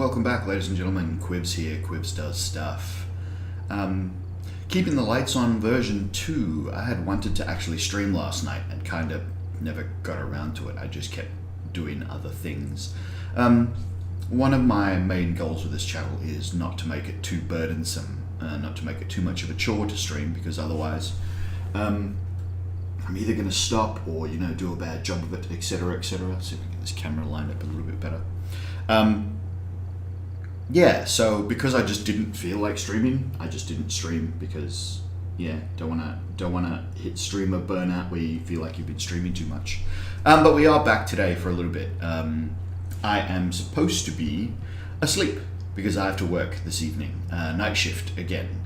welcome back, ladies and gentlemen. Quibs here. Quibs does stuff. Keeping the lights on version 2. I had wanted to actually stream last night and kind of never got around to it. I just kept doing other things. One of my main goals with this channel is not to make it too burdensome, not to make it too much of a chore to stream, because otherwise I'm either going to stop or, do a bad job of it, etc., etc. See if we can get this camera lined up a little bit better. Yeah, so because I just didn't feel like streaming, I just didn't stream because, don't wanna hit streamer burnout where you feel like you've been streaming too much. But we are back today for a little bit. I am supposed to be asleep because I have to work this evening, night shift again.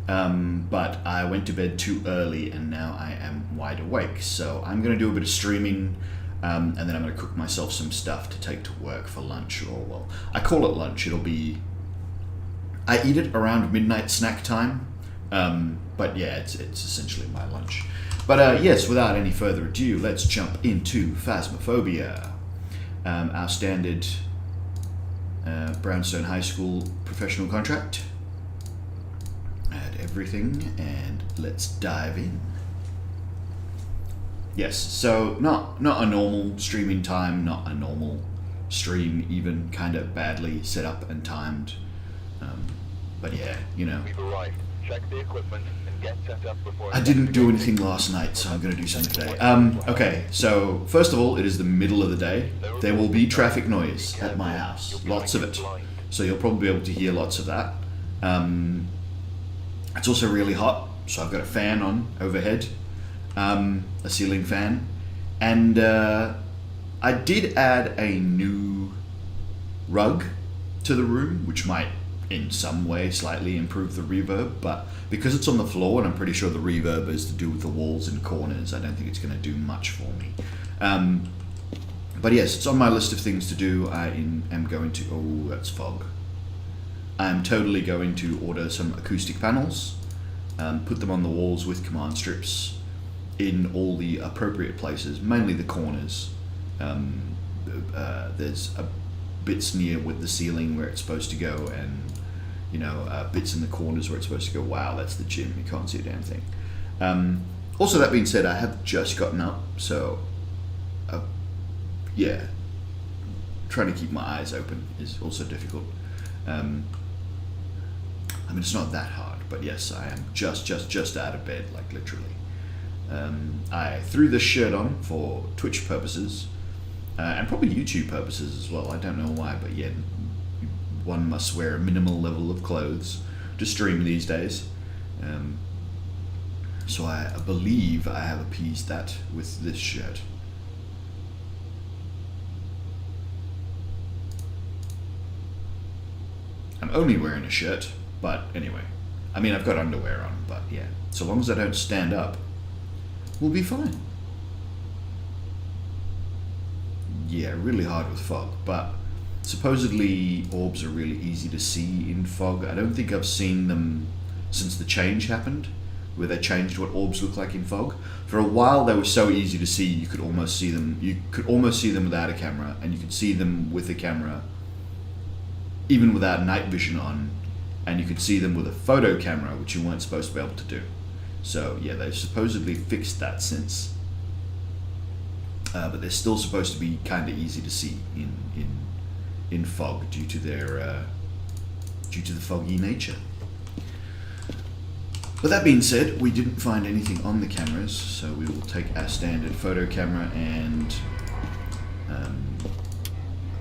But I went to bed too early and now I am wide awake. So I'm gonna do a bit of streaming. And then I'm going to cook myself some stuff to take to work for lunch, or, well, I call it lunch. I eat it around midnight snack time, but yeah, it's essentially my lunch. But yes, without any further ado, let's jump into Phasmophobia, our standard Brownstone High School professional contract. Add everything, and let's dive in. Yes, so not a normal streaming time, not a normal stream, even kind of badly set up and timed. But yeah, We've arrived. Check the equipment and get set up before. I didn't do anything last night, so I'm going to do something today. Okay, so first of all, it is the middle of the day. There will be traffic noise at my house, lots of it. So you'll probably be able to hear lots of that. It's also really hot, so I've got a fan on overhead. A ceiling fan, and I did add a new rug to the room, which might in some way slightly improve the reverb, but because it's on the floor and I'm pretty sure the reverb is to do with the walls and corners, I don't think it's going to do much for me. But yes, it's on my list of things to do. I am going to, oh, that's fog. I'm totally going to order some acoustic panels, put them on the walls with command strips in all the appropriate places, mainly the corners. There's bits near with the ceiling where it's supposed to go, and bits in the corners where it's supposed to go. Wow, that's the gym, you can't see a damn thing. Also, that being said, I have just gotten up, so trying to keep my eyes open is also difficult. It's not that hard, but yes, I am just out of bed, like literally. I threw this shirt on for Twitch purposes, and probably YouTube purposes as well. I don't know why, but yeah, one must wear a minimal level of clothes to stream these days. So I believe I have appeased that with this shirt. I'm only wearing a shirt, but anyway. I've got underwear on, but yeah. So long as I don't stand up, we'll be fine. Yeah, really hard with fog, but supposedly orbs are really easy to see in fog. I don't think I've seen them since the change happened, where they changed what orbs look like in fog. For a while they were so easy to see, you could almost see them. You could almost see them without a camera, and you could see them with a camera even without night vision on, and you could see them with a photo camera, which you weren't supposed to be able to do. So yeah, they've supposedly fixed that since, but they're still supposed to be kind of easy to see in fog due to the foggy nature. But that being said, we didn't find anything on the cameras, so we will take our standard photo camera and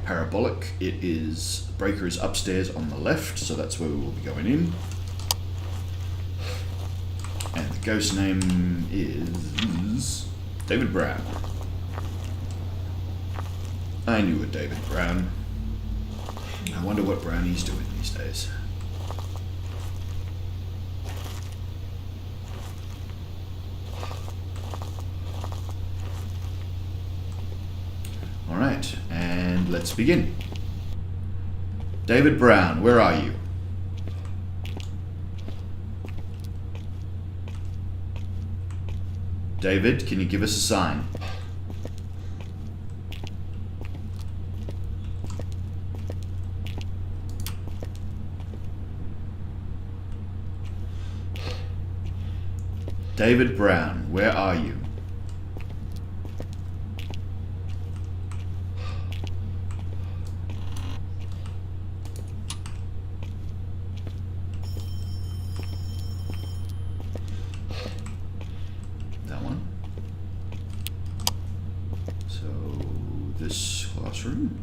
parabolic. Breaker is upstairs on the left, so that's where we will be going in. And the ghost name is David Brown. I knew a David Brown. I wonder what Brownie's doing these days. Alright, and let's begin. David Brown, where are you? David, can you give us a sign? David Brown, where are you? That one. So, this classroom.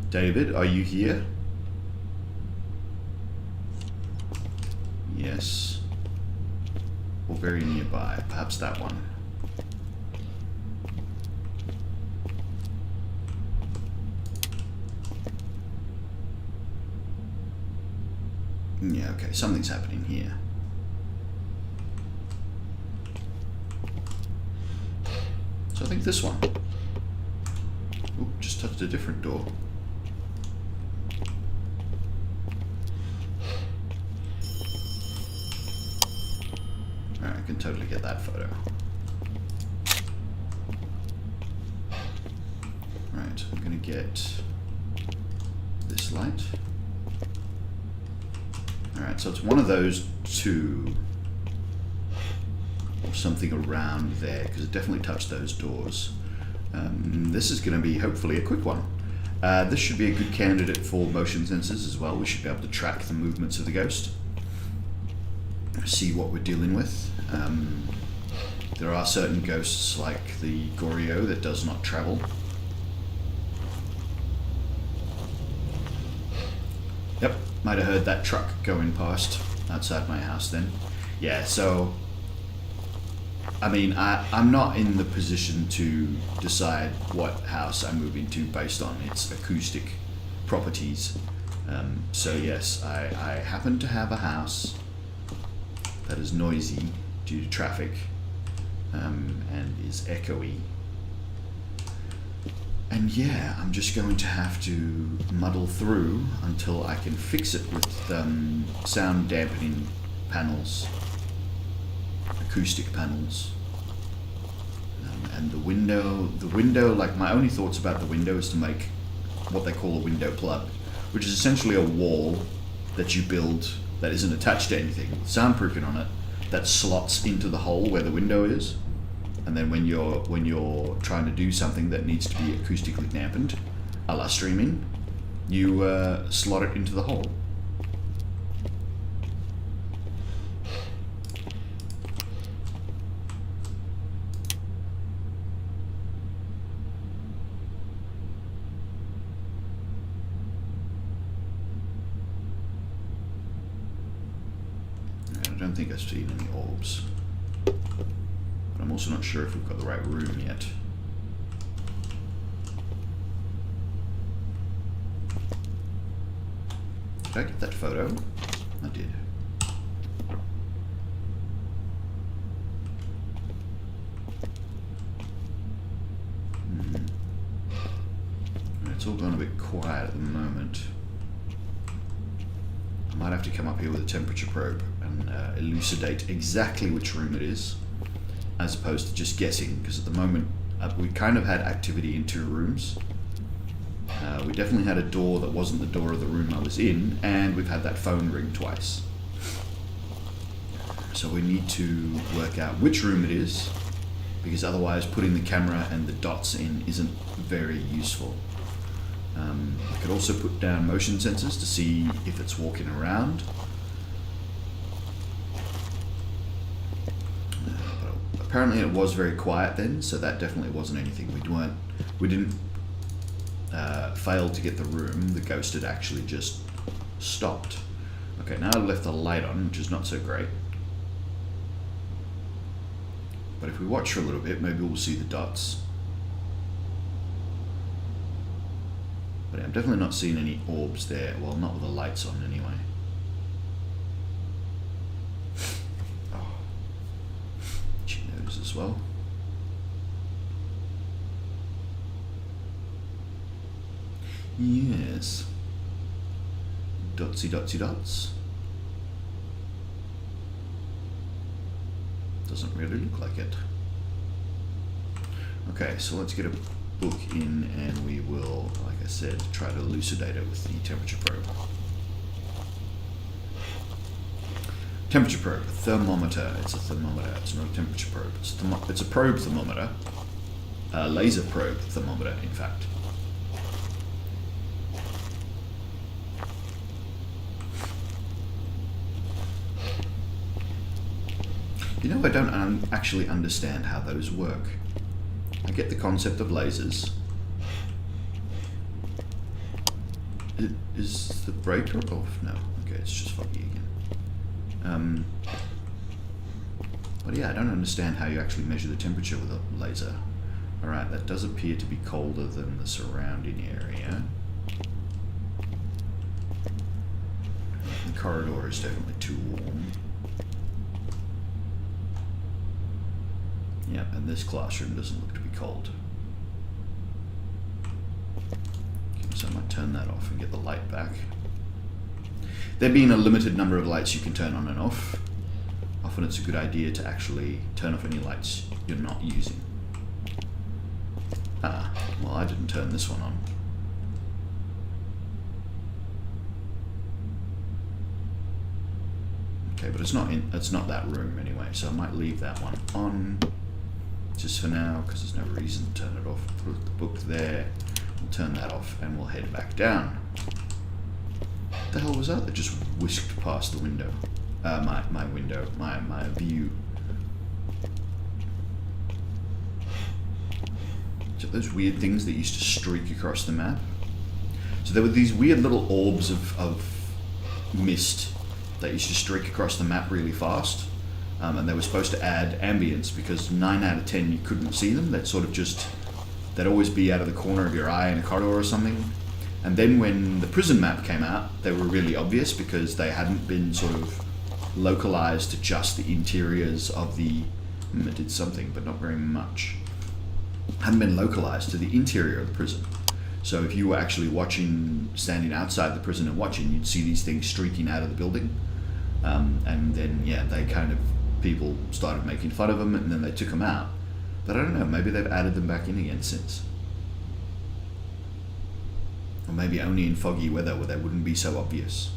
David, are you here? Yes. Or very nearby. Perhaps that one. Yeah, okay. Something's happening here. So I think this one. Oop, just touched a different door. I can totally get that photo. Right, I'm gonna get this light. Alright, so it's one of those two, or something around there, because it definitely touched those doors. This is gonna be hopefully a quick one. This should be a good candidate for motion sensors as well. We should be able to track the movements of the ghost. See what we're dealing with. There are certain ghosts like the Goryo that does not travel. Yep, might have heard that truck going past outside my house then. Yeah, so I mean, I'm not in the position to decide what house I move into based on its acoustic properties. So yes, I happen to have a house that is noisy due to traffic and is echoey. And yeah, I'm just going to have to muddle through until I can fix it with sound dampening panels, acoustic panels. And the window, like my only thoughts about the window is to make what they call a window plug, which is essentially a wall that you build that isn't attached to anything, soundproofing on it, that slots into the hole where the window is. And then when you're trying to do something that needs to be acoustically dampened, a la streaming, you slot it into the hole. I don't think I've seen any orbs. But I'm also not sure if we've got the right room yet. Did I get that photo? I did. It's all gone a bit quiet at the moment. I might have to come up here with a temperature probe and elucidate exactly which room it is, as opposed to just guessing, because at the moment we kind of had activity in two rooms. We definitely had a door that wasn't the door of the room I was in, and we've had that phone ring twice. So we need to work out which room it is, because otherwise putting the camera and the dots in isn't very useful. I could also put down motion sensors to see if it's walking around. But apparently it was very quiet then, so that definitely wasn't anything. We didn't fail to get the room. The ghost had actually just stopped. Okay, now I've left the light on, which is not so great. But if we watch for a little bit, maybe we'll see the dots. But I'm definitely not seeing any orbs there. Well, not with the lights on anyway. Oh. She knows as well. Yes. Dotsy dotsy dots. Doesn't really look like it. Okay, so let's get a book in and we will, like I said, try to elucidate it with the temperature probe. Temperature probe, thermometer. It's a thermometer. It's not a temperature probe. It's a probe thermometer. Laser probe thermometer, in fact. You know, I don't actually understand how those work. I get the concept of lasers. Is the breaker off? No. Okay, it's just foggy again. But yeah, I don't understand how you actually measure the temperature with a laser. Alright, that does appear to be colder than the surrounding area. The corridor is definitely too warm. Yeah, and this classroom doesn't look to be cold. Okay, so I might turn that off and get the light back. There being a limited number of lights you can turn on and off, often it's a good idea to actually turn off any lights you're not using. Ah, well, I didn't turn this one on. Okay, but it's not that room anyway, so I might leave that one on just for now, because there's no reason to turn it off. Put the book there, we'll turn that off, and we'll head back down. What the hell was that that just whisked past the window? My window, my view. So those weird things that used to streak across the map. So there were these weird little orbs of mist that used to streak across the map really fast. And they were supposed to add ambience, because 9 out of 10 you couldn't see them. They'd sort of just, they'd always be out of the corner of your eye in a corridor or something. And then when the prison map came out, they were really obvious because they hadn't been sort of localized to just the interiors of the, it did something, but not very much. Hadn't been localized to the interior of the prison. So if you were actually watching, standing outside the prison and watching, you'd see these things streaking out of the building. And then, yeah, they kind of, people started making fun of them, and then they took them out. But I don't know, maybe they've added them back in again since. Or maybe only in foggy weather where they wouldn't be so obvious.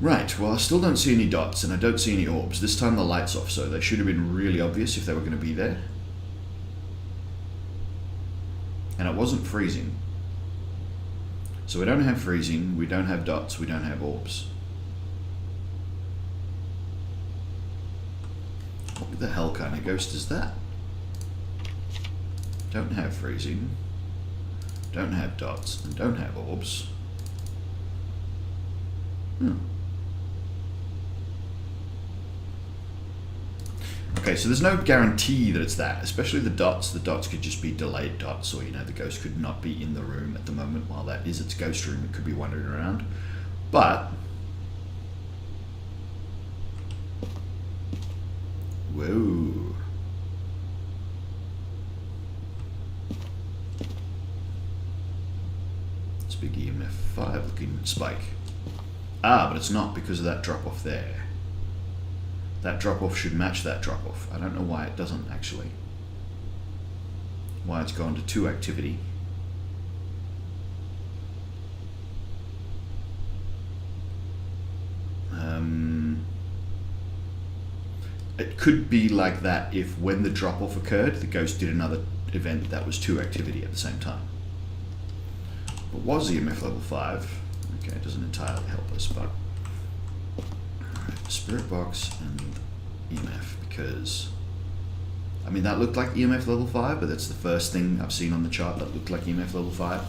Right, well, I still don't see any dots, and I don't see any orbs. This time the light's off, so they should have been really obvious if they were going to be there. And it wasn't freezing. So we don't have freezing, we don't have dots, we don't have orbs. What the hell kind of ghost is that? Don't have freezing, don't have dots, and don't have orbs. Okay, so there's no guarantee that it's that, especially the dots. The dots could just be delayed dots, or, you know, the ghost could not be in the room at the moment while that is its ghost room. It could be wandering around. But, whoa. It's a big EMF 5 looking spike. Ah, but it's not because of that drop off there. That drop off should match that drop off. I don't know why it doesn't actually. Why it's gone to 2 activity. It could be like that if when the drop off occurred, the ghost did another event that was 2 activity at the same time. But was EMF level 5? Okay, it doesn't entirely help us, but spirit box and EMF, because I mean that looked like EMF level 5, but that's the first thing I've seen on the chart that looked like EMF level 5.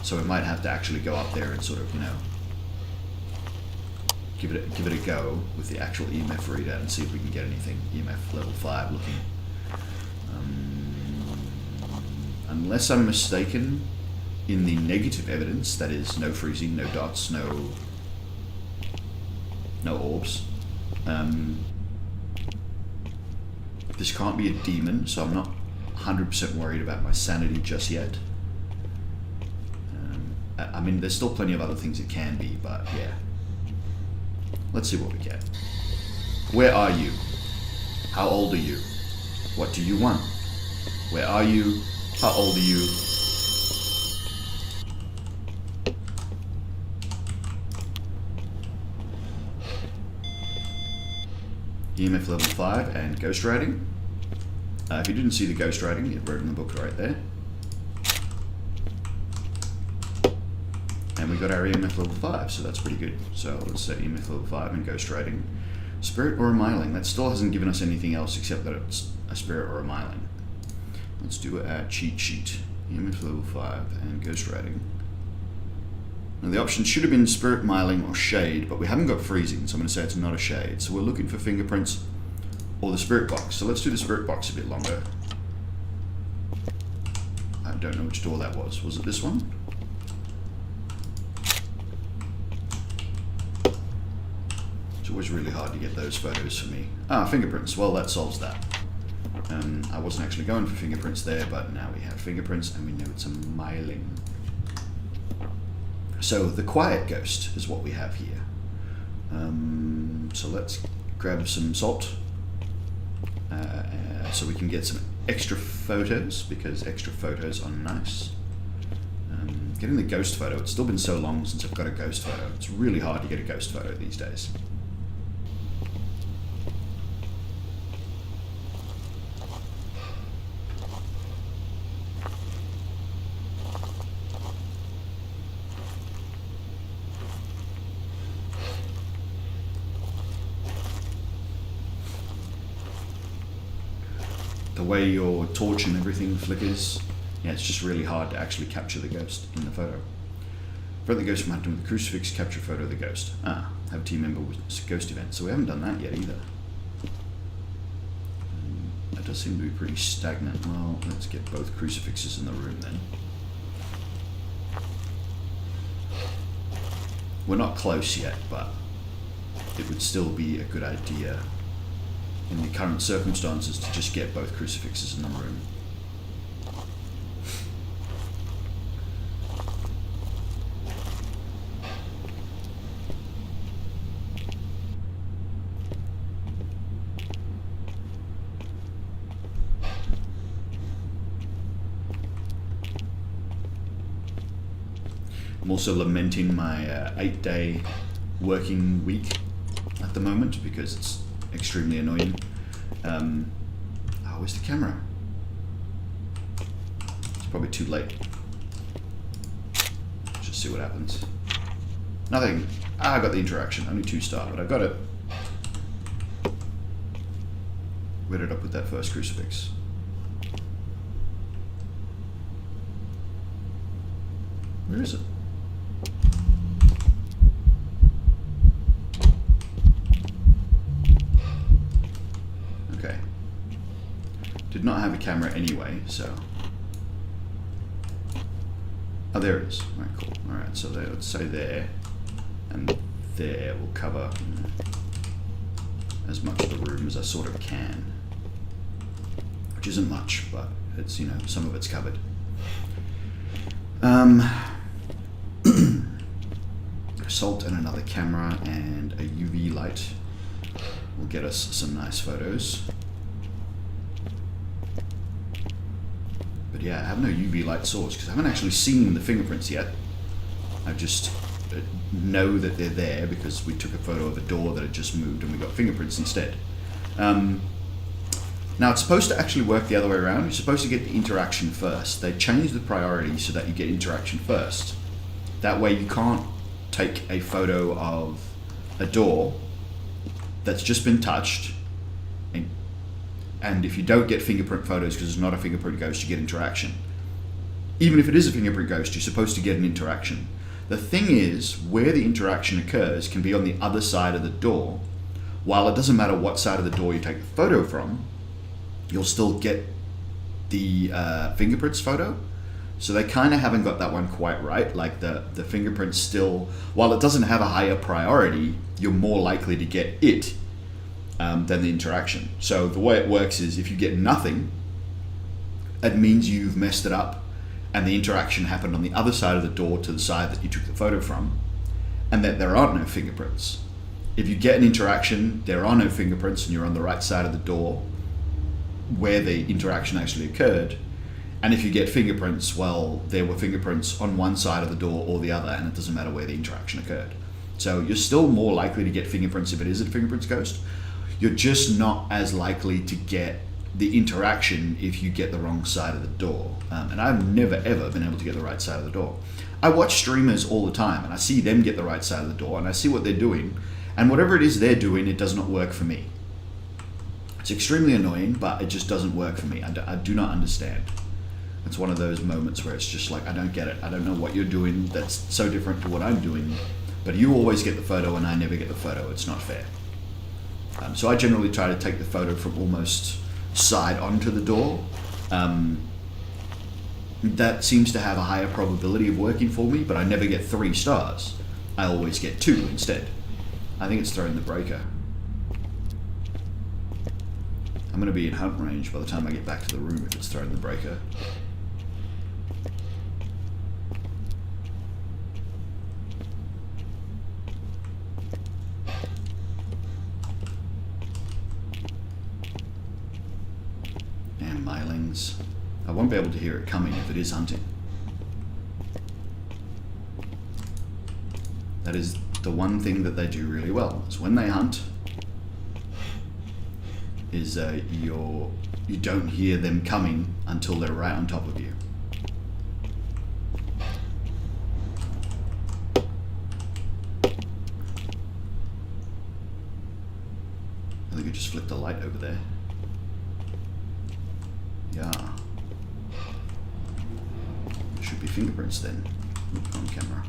So we might have to actually go up there and sort of, you know, give it a go with the actual EMF reader and see if we can get anything EMF level 5 looking. Unless I'm mistaken, in the negative evidence, that is no freezing, no dots, no orbs. This can't be a demon, so I'm not 100% worried about my sanity just yet. I mean, there's still plenty of other things it can be, but yeah. Let's see what we get. Where are you? How old are you? What do you want? Where are you? How old are you? EMF level 5 and ghost writing. If you didn't see the ghost writing, it wrote in the book right there. And we got our EMF level 5, so that's pretty good. So let's say EMF level 5 and ghost writing. Spirit or a myling. That still hasn't given us anything else except that it's a spirit or a myling. Let's do a cheat sheet. EMF level 5 and ghost writing. Now the option should have been spirit, myling, or shade, but we haven't got freezing, so I'm going to say it's not a shade. So we're looking for fingerprints or the spirit box. So let's do the spirit box a bit longer. I don't know which door that was. Was it this one? It's always really hard to get those photos for me. Ah, fingerprints. Well, that solves that. I wasn't actually going for fingerprints there, but now we have fingerprints and we know it's a myling. So the quiet ghost is what we have here. So let's grab some salt so we can get some extra photos, because extra photos are nice. Getting the ghost photo, it's still been so long since I've got a ghost photo. It's really hard to get a ghost photo these days. The way your torch and everything flickers, yeah, it's just really hard to actually capture the ghost in the photo. Prevent the ghost from hunting with a crucifix, capture a photo of the ghost. Ah, have a team member with a ghost event. So we haven't done that yet either. That does seem to be pretty stagnant. Well, let's get both crucifixes in the room then. We're not close yet, but it would still be a good idea in the current circumstances to just get both crucifixes in the room. I'm also lamenting my 8-day working week at the moment because it's extremely annoying. Where's the camera? It's probably too late. Let's just see what happens. Nothing. I got the interaction. Only 2-star, but I got it. Where did I put that first crucifix? Where is it? Okay. Did not have a camera anyway, so. Oh, there it is. Alright, cool. Alright, so there, let's say there, and there will cover as much of the room as I sort of can. Which isn't much, but it's, you know, some of it's covered. Salt and another camera and a UV light will get us some nice photos. But yeah, I have no UV light source because I haven't actually seen the fingerprints yet. I just know that they're there because we took a photo of a door that had just moved and we got fingerprints instead. Now it's supposed to actually work the other way around. You're supposed to get the interaction first. They changed the priority so that you get interaction first. That way you can't take a photo of a door that's just been touched, and if you don't get fingerprint photos because it's not a fingerprint ghost, you get interaction. Even if it is a fingerprint ghost, you're supposed to get an interaction. The thing is, where the interaction occurs can be on the other side of the door. While it doesn't matter what side of the door you take the photo from, you'll still get the fingerprints photo. So they kind of haven't got that one quite right. Like the fingerprints still, while it doesn't have a higher priority, you're more likely to get it than the interaction. So the way it works is if you get nothing, it means you've messed it up and the interaction happened on the other side of the door to the side that you took the photo from, and that there aren't no fingerprints. If you get an interaction, there are no fingerprints and you're on the right side of the door, where the interaction actually occurred. And if you get fingerprints, well, there were fingerprints on one side of the door or the other, and it doesn't matter where the interaction occurred. So you're still more likely to get fingerprints if it is a fingerprints ghost. You're just not as likely to get the interaction if you get the wrong side of the door. And I've never ever been able to get the right side of the door. I watch streamers all the time, and I see them get the right side of the door, and I see what they're doing, and whatever it is they're doing, it does not work for me. It's extremely annoying, but it just doesn't work for me. I do not understand. It's one of those moments where it's just like, I don't get it. I don't know what you're doing that's so different to what I'm doing, but you always get the photo and I never get the photo. It's not fair. So I generally try to take the photo from almost side onto the door. That seems to have a higher probability of working for me, but I never get 3 stars. I always get 2 instead. I think it's throwing the breaker. I'm going to be in hunt range by the time I get back to the room if it's throwing the breaker. And milings. I won't be able to hear it coming if it is hunting. That is the one thing that they do really well, is when they hunt, is you don't hear them coming until they're right on top of you. I think I just flicked a light over there. Yeah. Should be fingerprints then. Look on camera.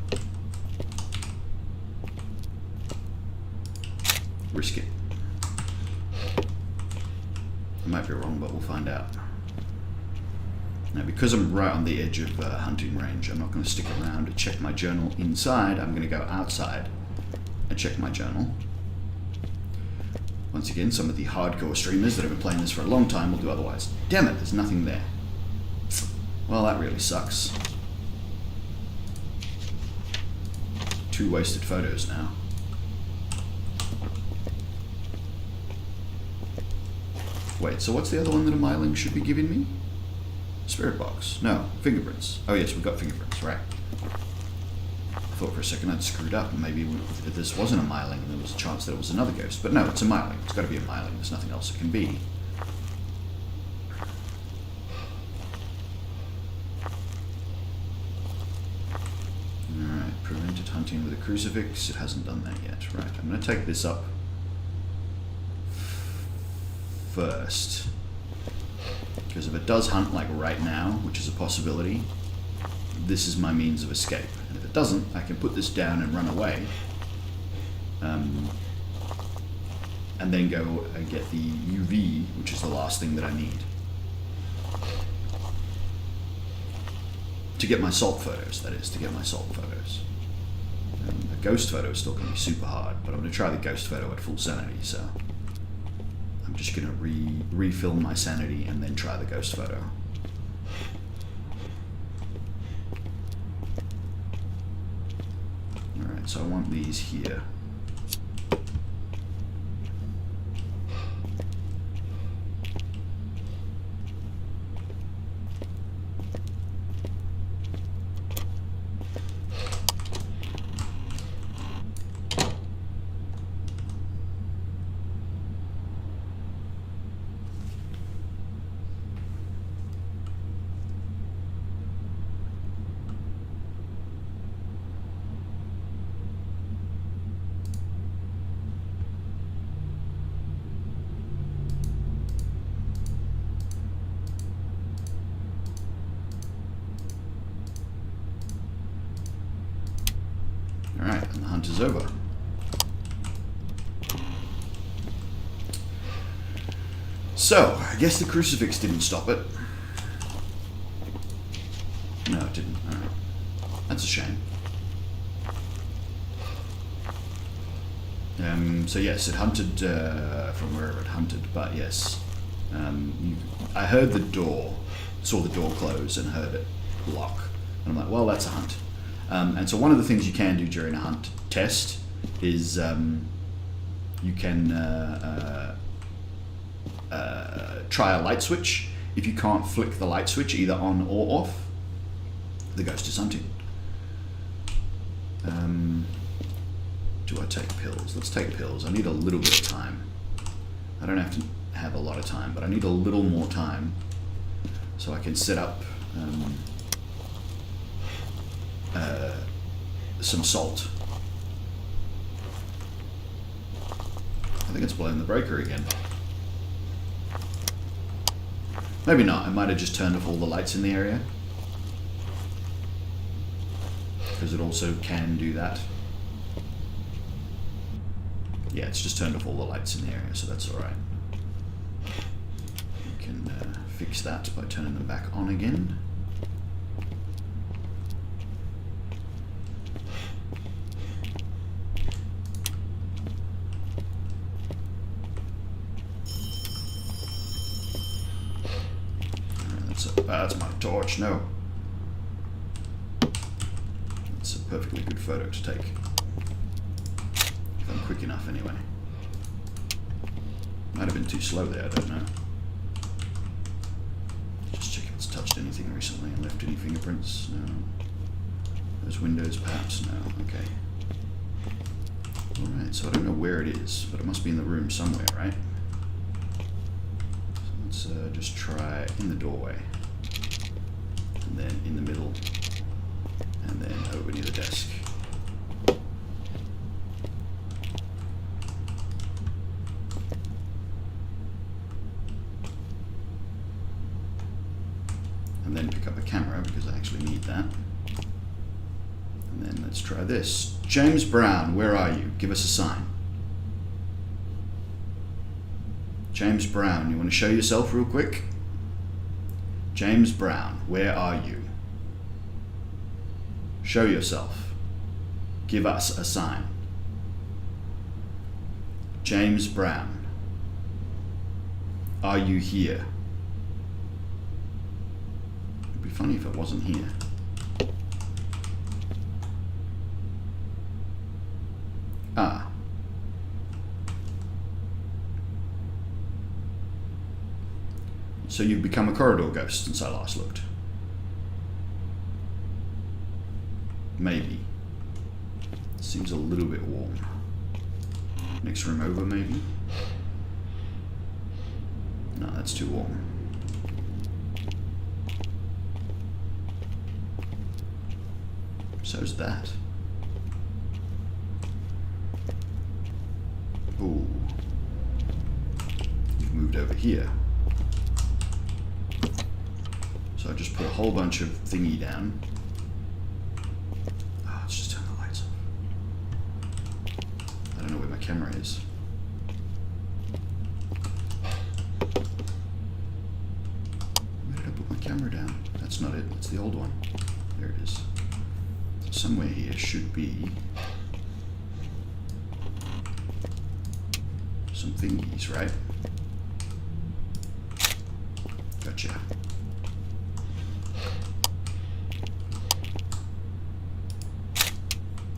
Risk it. I might be wrong, but we'll find out. Now, because I'm right on the edge of hunting range, I'm not going to stick around to check my journal inside. I'm going to go outside and check my journal. Once again, some of the hardcore streamers that have been playing this for a long time will do otherwise. Damn it, there's nothing there. Well, that really sucks. 2 wasted photos now. Wait, so what's the other one that a myling should be giving me? Spirit box. No, fingerprints. Oh yes, we've got fingerprints, right. I thought for a second I'd screwed up, and maybe if this wasn't a myling, there was a chance that it was another ghost. But no, it's a myling. It's got to be a myling. There's nothing else it can be. Alright, prevented hunting with a crucifix. It hasn't done that yet. Right, I'm going to take this up first, because if it does hunt like right now, which is a possibility, this is my means of escape. And if it doesn't, I can put this down and run away, and then go and get the UV, which is the last thing that I need to get my salt photos. That is, to get my salt photos. A ghost photo is still going to be super hard, but I'm going to try the ghost photo at full sanity, so I'm just going to refill my sanity and then try the ghost photo. Alright, so I want these here. Alright, and the hunt is over. So, I guess the crucifix didn't stop it. No, it didn't. Alright. That's a shame. So yes, it hunted from wherever it hunted, but yes. I heard the door, saw the door close and heard it lock. And I'm like, well, that's a hunt. And so one of the things you can do during a hunt test is you can try a light switch. If you can't flick the light switch either on or off, the ghost is hunting. Do I take pills? Let's take pills. I need a little bit of time. I don't have to have a lot of time, but I need a little more time so I can set up some salt. I think it's blowing the breaker again. Maybe not. I might have just turned off all the lights in the area, because it also can do that. Yeah, it's just turned off all the lights in the area, so that's alright. You can fix that by turning them back on again. That's my torch, no. It's a perfectly good photo to take. If I'm quick enough, anyway. Might have been too slow there, I don't know. Just check if it's touched anything recently and left any fingerprints. No. Those windows, perhaps? No. Okay. Alright, so I don't know where it is, but it must be in the room somewhere, right? So let's just try in the doorway. And then in the middle, and then over near the desk. And then pick up a camera, because I actually need that. And then let's try this. James Brown, where are you? Give us a sign. James Brown, you want to show yourself real quick? James Brown, where are you? Show yourself. Give us a sign. James Brown, are you here? It'd be funny if it wasn't here. Ah. So you've become a corridor ghost since I last looked. Maybe. Seems a little bit warm. Next room over, maybe? No, that's too warm. So's that. Ooh. You've moved over here. So I just put a whole bunch of thingy down. Oh, let's just turn the lights off. I don't know where my camera is. Where did I put my camera down? That's not it, that's the old one. There it is. So somewhere here should be some thingies, right? Gotcha.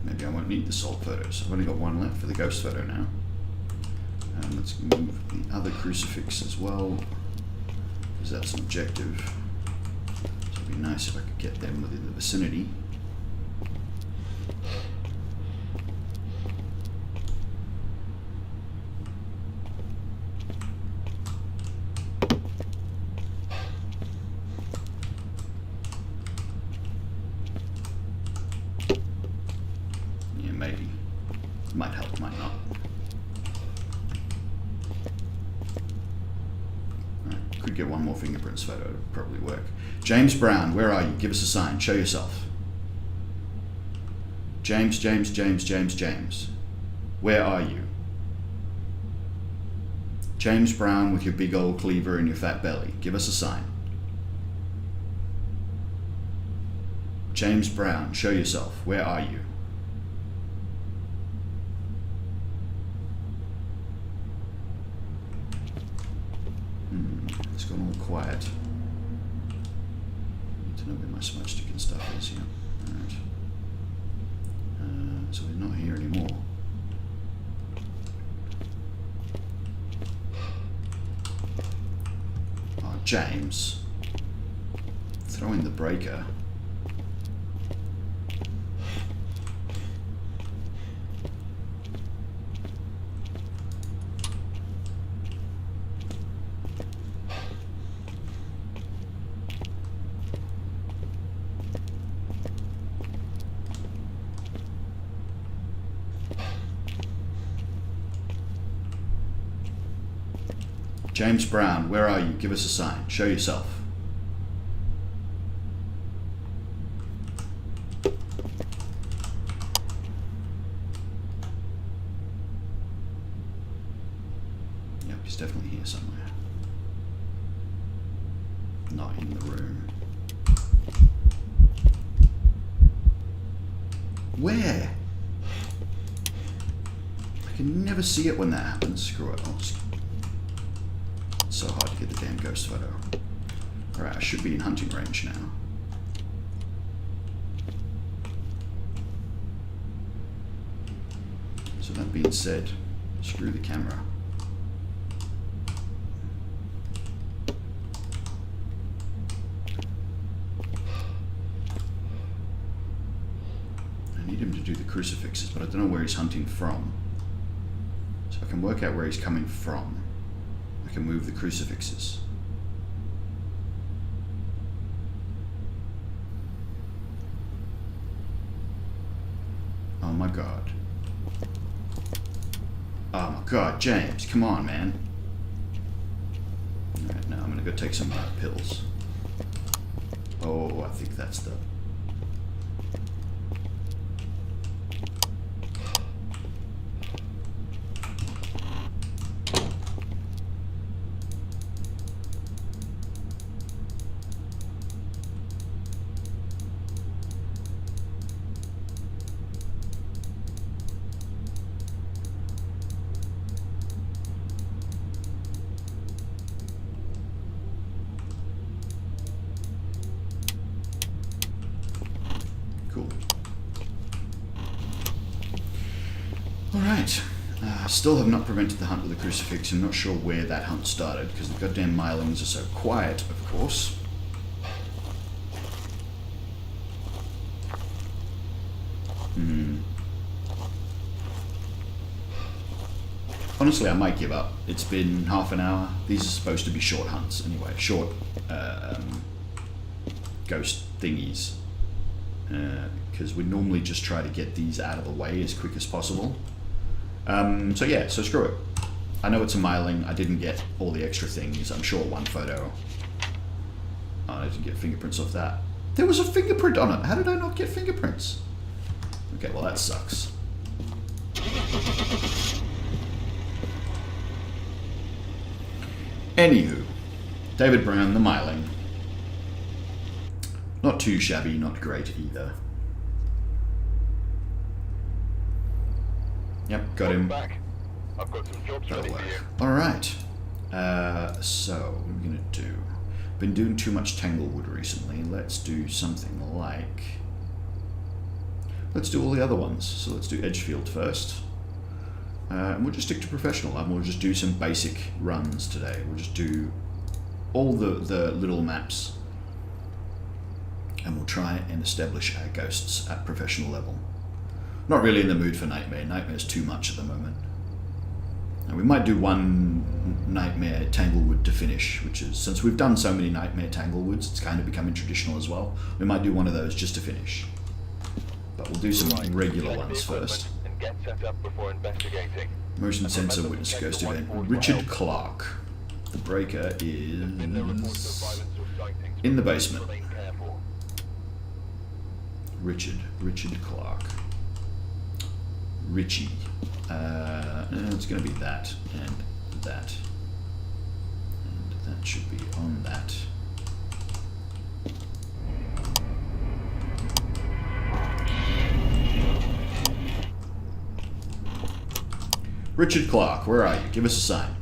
Maybe I won't need the salt photos. I've only got one left for the ghost photo now. Let's move the other crucifix as well, because that's an objective. So it'd be nice if I could get them within the vicinity. Maybe. Might help, might not. Right. Could get one more fingerprints photo, it'd probably work. James Brown, where are you? Give us a sign, show yourself. James, James, James, James, James. Where are you? James Brown with your big old cleaver and your fat belly. Give us a sign. James Brown, show yourself. Where are you? It's gone all quiet. Need to know where my smudge stick and stuff is, yeah. Alright. So we're not here anymore. James. Throw in the breaker. James Brown, where are you? Give us a sign. Show yourself. Yep, he's definitely here somewhere. Not in the room. Where? I can never see it when that happens. Screw it. I'll just... So hard to get the damn ghost photo. Alright, I should be in hunting range now. So that being said, screw the camera. I need him to do the crucifixes, but I don't know where he's hunting from. So I can work out where he's coming from. I can move the crucifixes. Oh my god. Oh my god, James, come on, man. Alright, now I'm gonna go take some pills. Oh, I think that's the... Cool. Alright. Still have not prevented the hunt with the crucifix. I'm not sure where that hunt started, because the goddamn Mylings are so quiet, of course. Honestly, I might give up. It's been half an hour. These are supposed to be short hunts anyway. Short ghost thingies. Because we normally just try to get these out of the way as quick as possible. So yeah, so screw it. I know it's a Myling. I didn't get all the extra things. I'm sure one photo. Oh, I didn't get fingerprints off that. There was a fingerprint on it. How did I not get fingerprints? Okay, well that sucks. Anywho, David Brown, the Myling. Not too shabby, not great either. Yep, got him. Back. I've got some jobs That'll ready work. for you. Alright. So, what are we going to do? Been doing too much Tanglewood recently. Let's do something like... Let's do all the other ones. So let's do Edgefield first. And we'll just stick to professional, and we'll just do some basic runs today. We'll just do all the little maps. And we'll try and establish our ghosts at professional level. Not really in the mood for Nightmare. Nightmare's too much at the moment. And we might do one Nightmare Tanglewood to finish, which is, since we've done so many Nightmare Tanglewoods, it's kind of becoming traditional as well. We might do one of those just to finish. But we'll do some regular ones first. And get set up before investigating. Motion sensor witness ghost event. Richard Clark. The breaker In the reports of is violence or sightings, in the basement. remain careful. Richard Clark. Richie. It's going to be that and that. And that should be on that. Richard Clark, where are you? Give us a sign.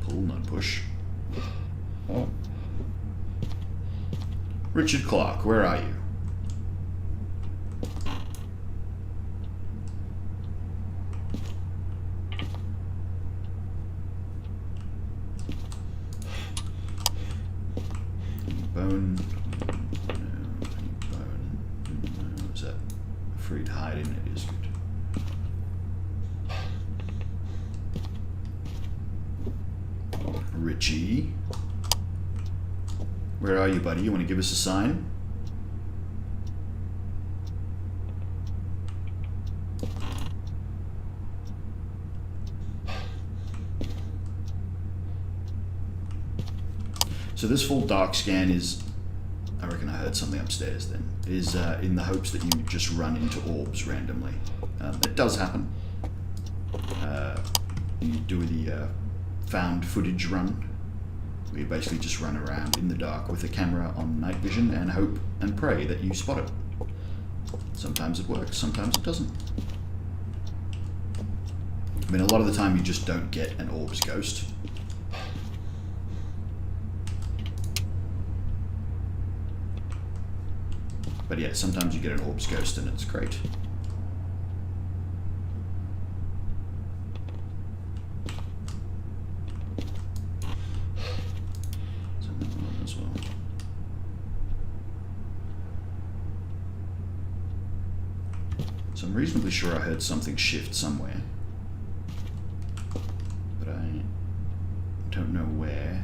Pull, not push. Oh. Richard Clark, where are you? bone? No. Any bone? No. Is that free to hide in? It is good. Richie. Where are you, buddy? You want to give us a sign? So this full dark scan is, I reckon I heard something upstairs then, is in the hopes that you just run into orbs randomly. It does happen. You do the found footage run, where you basically just run around in the dark with a camera on night vision and hope and pray that you spot it. Sometimes it works, sometimes it doesn't. I mean, a lot of the time you just don't get an orbs ghost. But yeah, sometimes you get an orbs ghost and it's great. There's another one as well. So I'm reasonably sure I heard something shift somewhere. But I don't know where.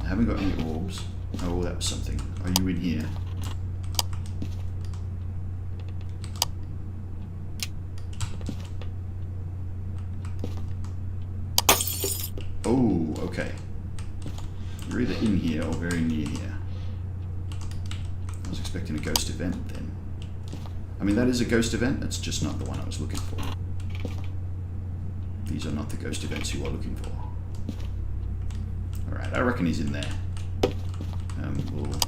I haven't got any orbs. Oh, that was something. Are you in here? Oh, okay. You're either in here or very near here. I was expecting a ghost event then. I mean, that is a ghost event, that's just not the one I was looking for. These are not the ghost events you are looking for. Alright, I reckon he's in there. We'll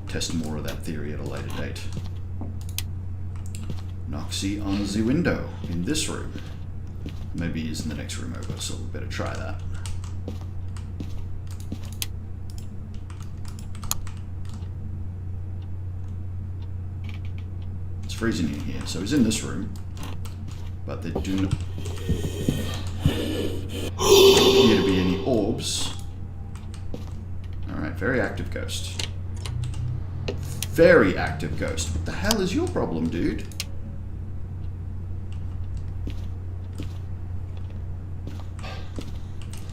test more of that theory at a later date. Noxie on the window in this room. Maybe he's in the next room over, so we better try that. It's freezing in here, so he's in this room. But there do not appear to be any orbs. Alright, very active ghost. Very active ghost. What the hell is your problem, dude?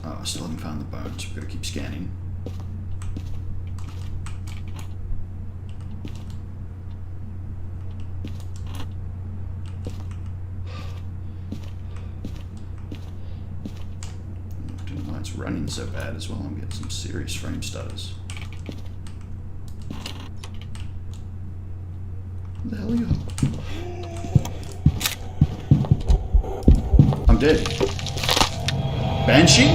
I still haven't found the bones. We've got to keep scanning. I don't know why it's running so bad as well. I'm getting some serious frame stutters. Where the hell are you? I'm dead. Banshee?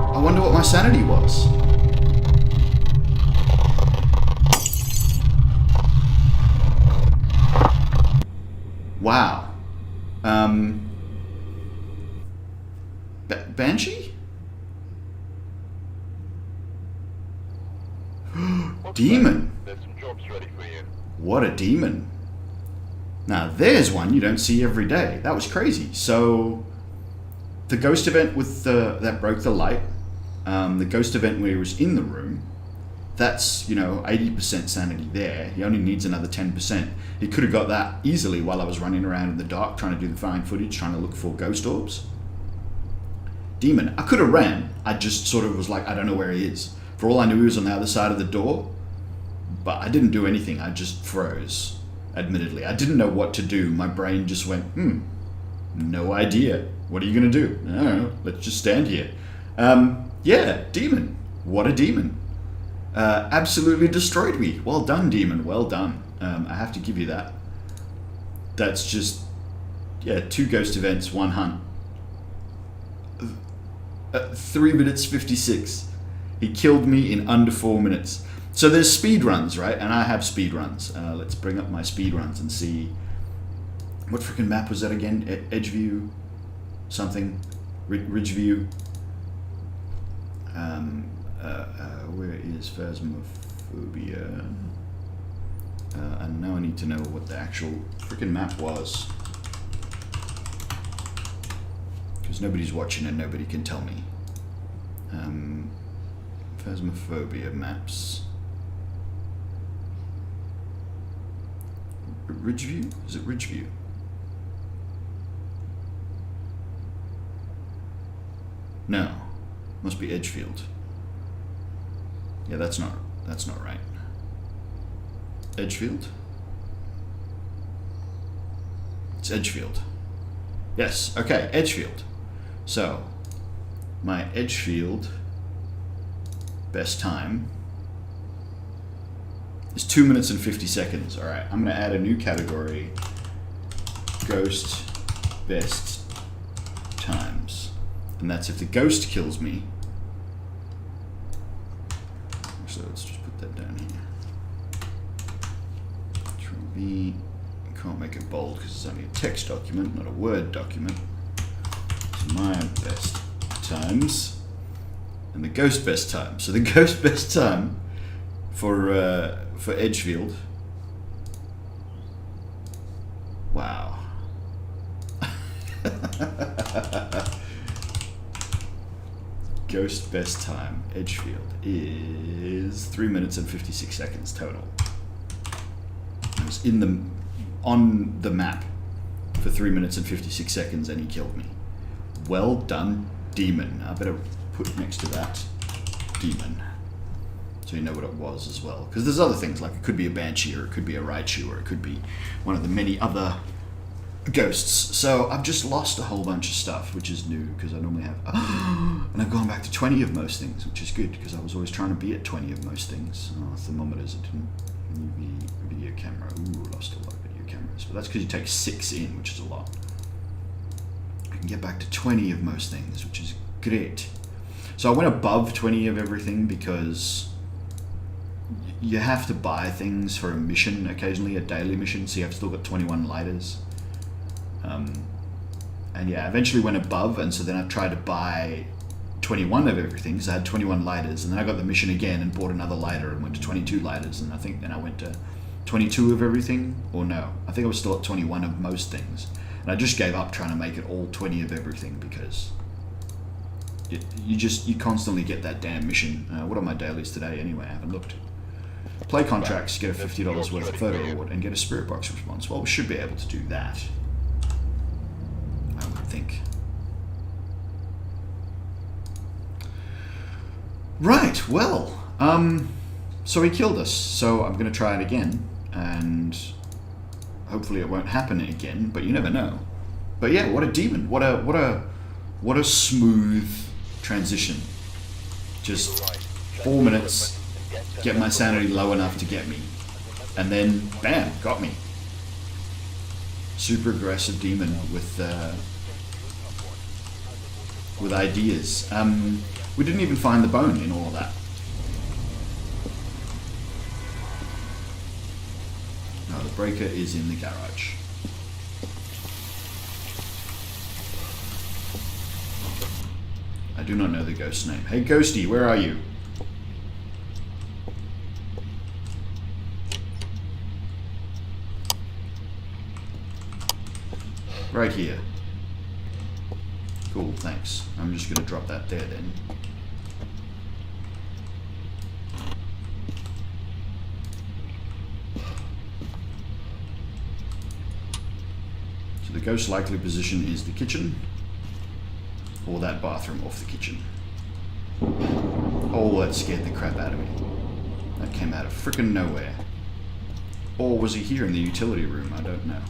I wonder what my sanity was. Wow. Banshee? Demon. There's some jobs ready for you. What a demon. Now there's one you don't see every day. That was crazy. So the ghost event with that broke the light, the ghost event where he was in the room, that's, 80% sanity there. He only needs another 10%. He could have got that easily while I was running around in the dark trying to do the fine footage, trying to look for ghost orbs. Demon. I could have ran. I just sort of was like, I don't know where he is. For all I knew, he was on the other side of the door, but I didn't do anything. I just froze, admittedly. I didn't know what to do. My brain just went, no idea. What are you going to do? I don't know. Let's just stand here. Yeah, demon. What a demon. Absolutely destroyed me. Well done, demon. Well done. I have to give you that. That's just, 2 ghost events, 1 hunt. 3 minutes 56. He killed me in under 4 minutes. So there's speed runs, right? And I have speed runs. Let's bring up my speed runs and see. What freaking map was that again? Edgeview? Something? Ridgeview? Where is Phasmophobia? And now I need to know what the actual freaking map was. Because nobody's watching and nobody can tell me. Phasmophobia maps. Ridgeview? Is it Ridgeview? No. Must be Edgefield. Yeah, that's not right. Edgefield? It's Edgefield. Yes, okay, Edgefield. So, my Edgefield best time is 2 minutes and 50 seconds. Alright, I'm going to add a new category. Ghost best times. And that's if the ghost kills me. So let's just put that down here. Control V. Can't make it bold because it's only a text document, not a Word document. So my best times and the ghost best time. So the ghost best time for Edgefield. Wow. Ghost best time Edgefield is 3 minutes and 56 seconds total. I was on the map for 3 minutes and 56 seconds and he killed me. Well done, Demon. I better put next to that Demon so you know what it was as well. Because there's other things, like it could be a Banshee or it could be a Raichu or it could be one of the many other ghosts. So I've just lost a whole bunch of stuff, which is new because I normally have and I've gone back to 20 of most things, which is good because I was always trying to be at 20 of most things. Thermometers, it didn't. UV video camera. Ooh, lost a lot of video cameras, but that's because you take 6 in, which is a lot. I can get back to 20 of most things, which is great. So I went above 20 of everything because you have to buy things for a mission occasionally, a daily mission, so you have still got 21 lighters. And yeah, I eventually went above, and so then I tried to buy 21 of everything, so I had 21 lighters, and then I got the mission again and bought another lighter and went to 22 lighters, and I think then I went to 22 of everything, or no, I think I was still at 21 of most things. And I just gave up trying to make it all 20 of everything because you constantly get that damn mission. What are my dailies today anyway? I haven't looked. Play contracts, get a $50 worth of photo reward, and get a spirit box response. Well, we should be able to do that, I would think. Right, well, so he killed us, so I'm going to try it again, and hopefully it won't happen again, but you never know. But yeah, what a demon, what a smooth transition. Just 4 minutes, get my sanity low enough to get me, and then bam, got me. Super aggressive demon with ideas. We didn't even find the bone in all of that. No, the breaker is in the garage. I do not know the ghost's name. Hey, Ghosty, where are you? Right here. Cool, thanks. I'm just going to drop that there then. So the ghost's likely position is the kitchen, or that bathroom off the kitchen. Oh, that scared the crap out of me. That came out of frickin' nowhere. Or was he here in the utility room? I don't know.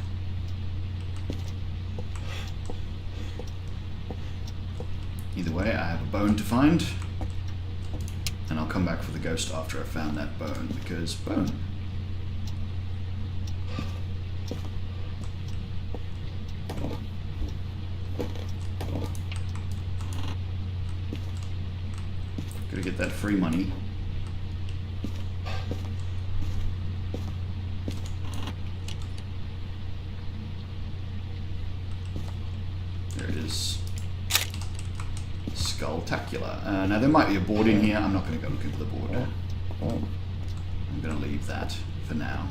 Either way, I have a bone to find, and I'll come back for the ghost after I've found that bone, because bone. Gotta get that free money. There it is. Skulltacular. Now there might be a board in here. I'm not going to go looking for the board. I'm going to leave that for now.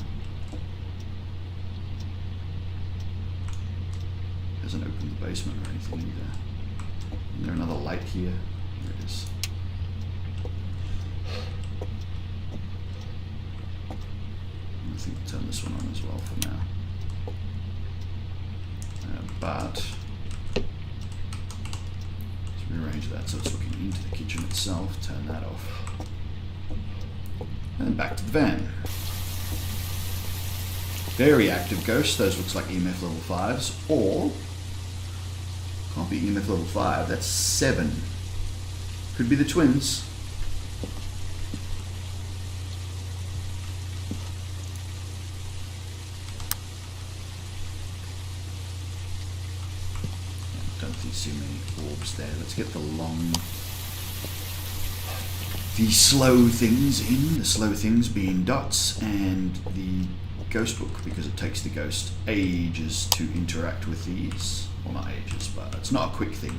Hasn't opened the basement or anything either. Is there another light here? There it is. this one on as well for now. But let's rearrange that so it's looking into the kitchen itself. Turn that off. And back to the van. Very active ghost. Those looks like EMF level 5s. Or, can't be EMF level 5. That's 7. Could be the twins. Don't see many orbs there. Let's get the slow things in. The slow things being dots and the ghost book, because it takes the ghost ages to interact with these. Well, not ages, but it's not a quick thing.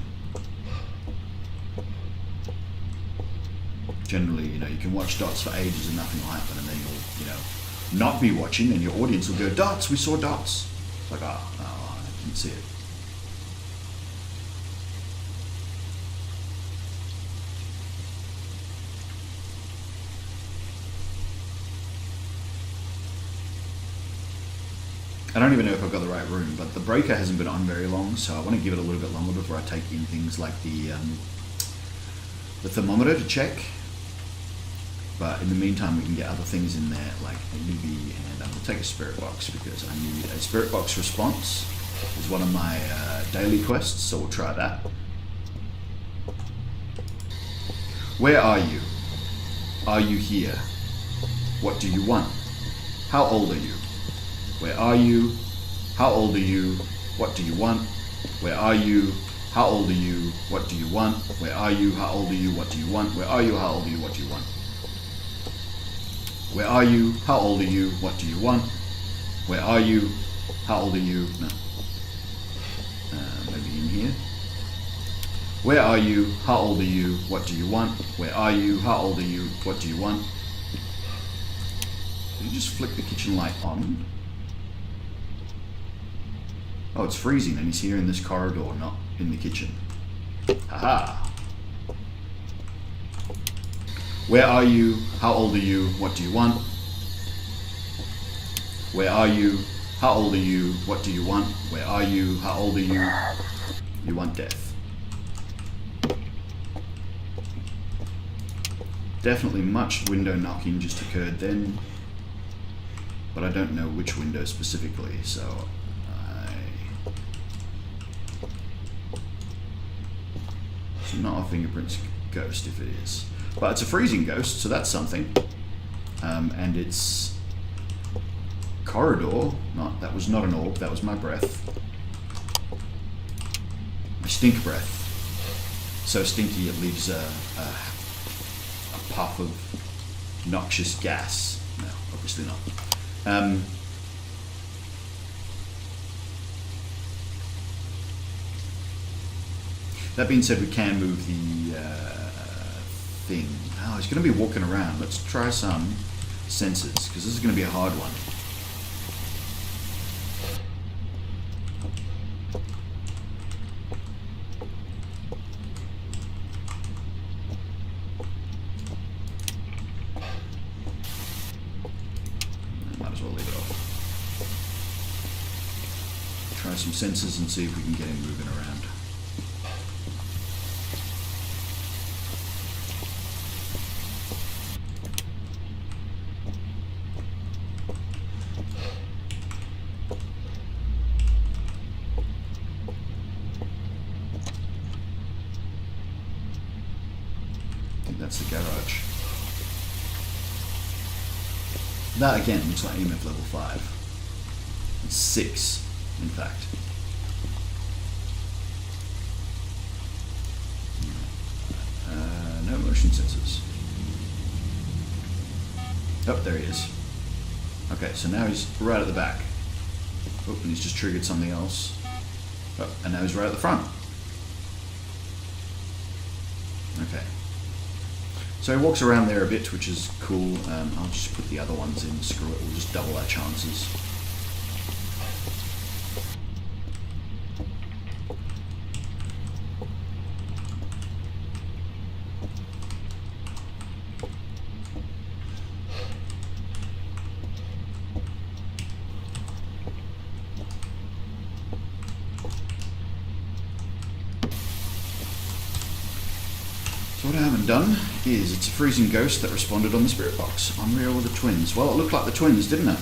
Generally, you know, you can watch dots for ages and nothing will happen, and then you'll, you know, not be watching, and your audience will go, dots, we saw dots. It's like, oh, no, I didn't see it. I don't even know if I've got the right room, but the breaker hasn't been on very long, so I want to give it a little bit longer before I take in things like the thermometer to check. But in the meantime, we can get other things in there, like a UV, and I'm going to take a spirit box because I need a spirit box response. Is one of my daily quests, so we'll try that. Where are you? Are you here? What do you want? How old are you? Where are you? How old are you? What do you want? Where are you? How old are you? What do you want? Where are you? How old are you? What do you want? Where are you? How old are you? What do you want? Where are you? How old are you? What do you want? Where are you? How old are you? No. Maybe in here. Where are you? How old are you? What do you want? Where are you? How old are you? What do you want? Did you just flick the kitchen light on? Oh, it's freezing and he's here in this corridor, not in the kitchen. Haha. Where are you? How old are you? What do you want? Where are you? How old are you? What do you want? Where are you? How old are you? You want death. Definitely much window knocking just occurred then, but I don't know which window specifically, so it's not a fingerprints ghost if it is. But it's a freezing ghost, so that's something. And it's corridor. That was not an orb, that was my breath. My stink breath. So stinky it leaves a puff of noxious gas. No, obviously not. That being said, we can move the thing. Oh, he's going to be walking around. Let's try some sensors, because this is going to be a hard one. Might as well leave it off. Try some sensors and see if we can get him moving around. That's the garage. That again looks like EMF level 5. It's 6, in fact. No motion sensors. Oh, there he is. Okay, so now he's right at the back. Oh, and he's just triggered something else. Oh, and now he's right at the front. Okay. So he walks around there a bit, which is cool. I'll just put the other ones in. Screw it, we'll just double our chances. So what I haven't done is it's a freezing ghost that responded on the spirit box. Unreal with the twins. Well, it looked like the twins, didn't it?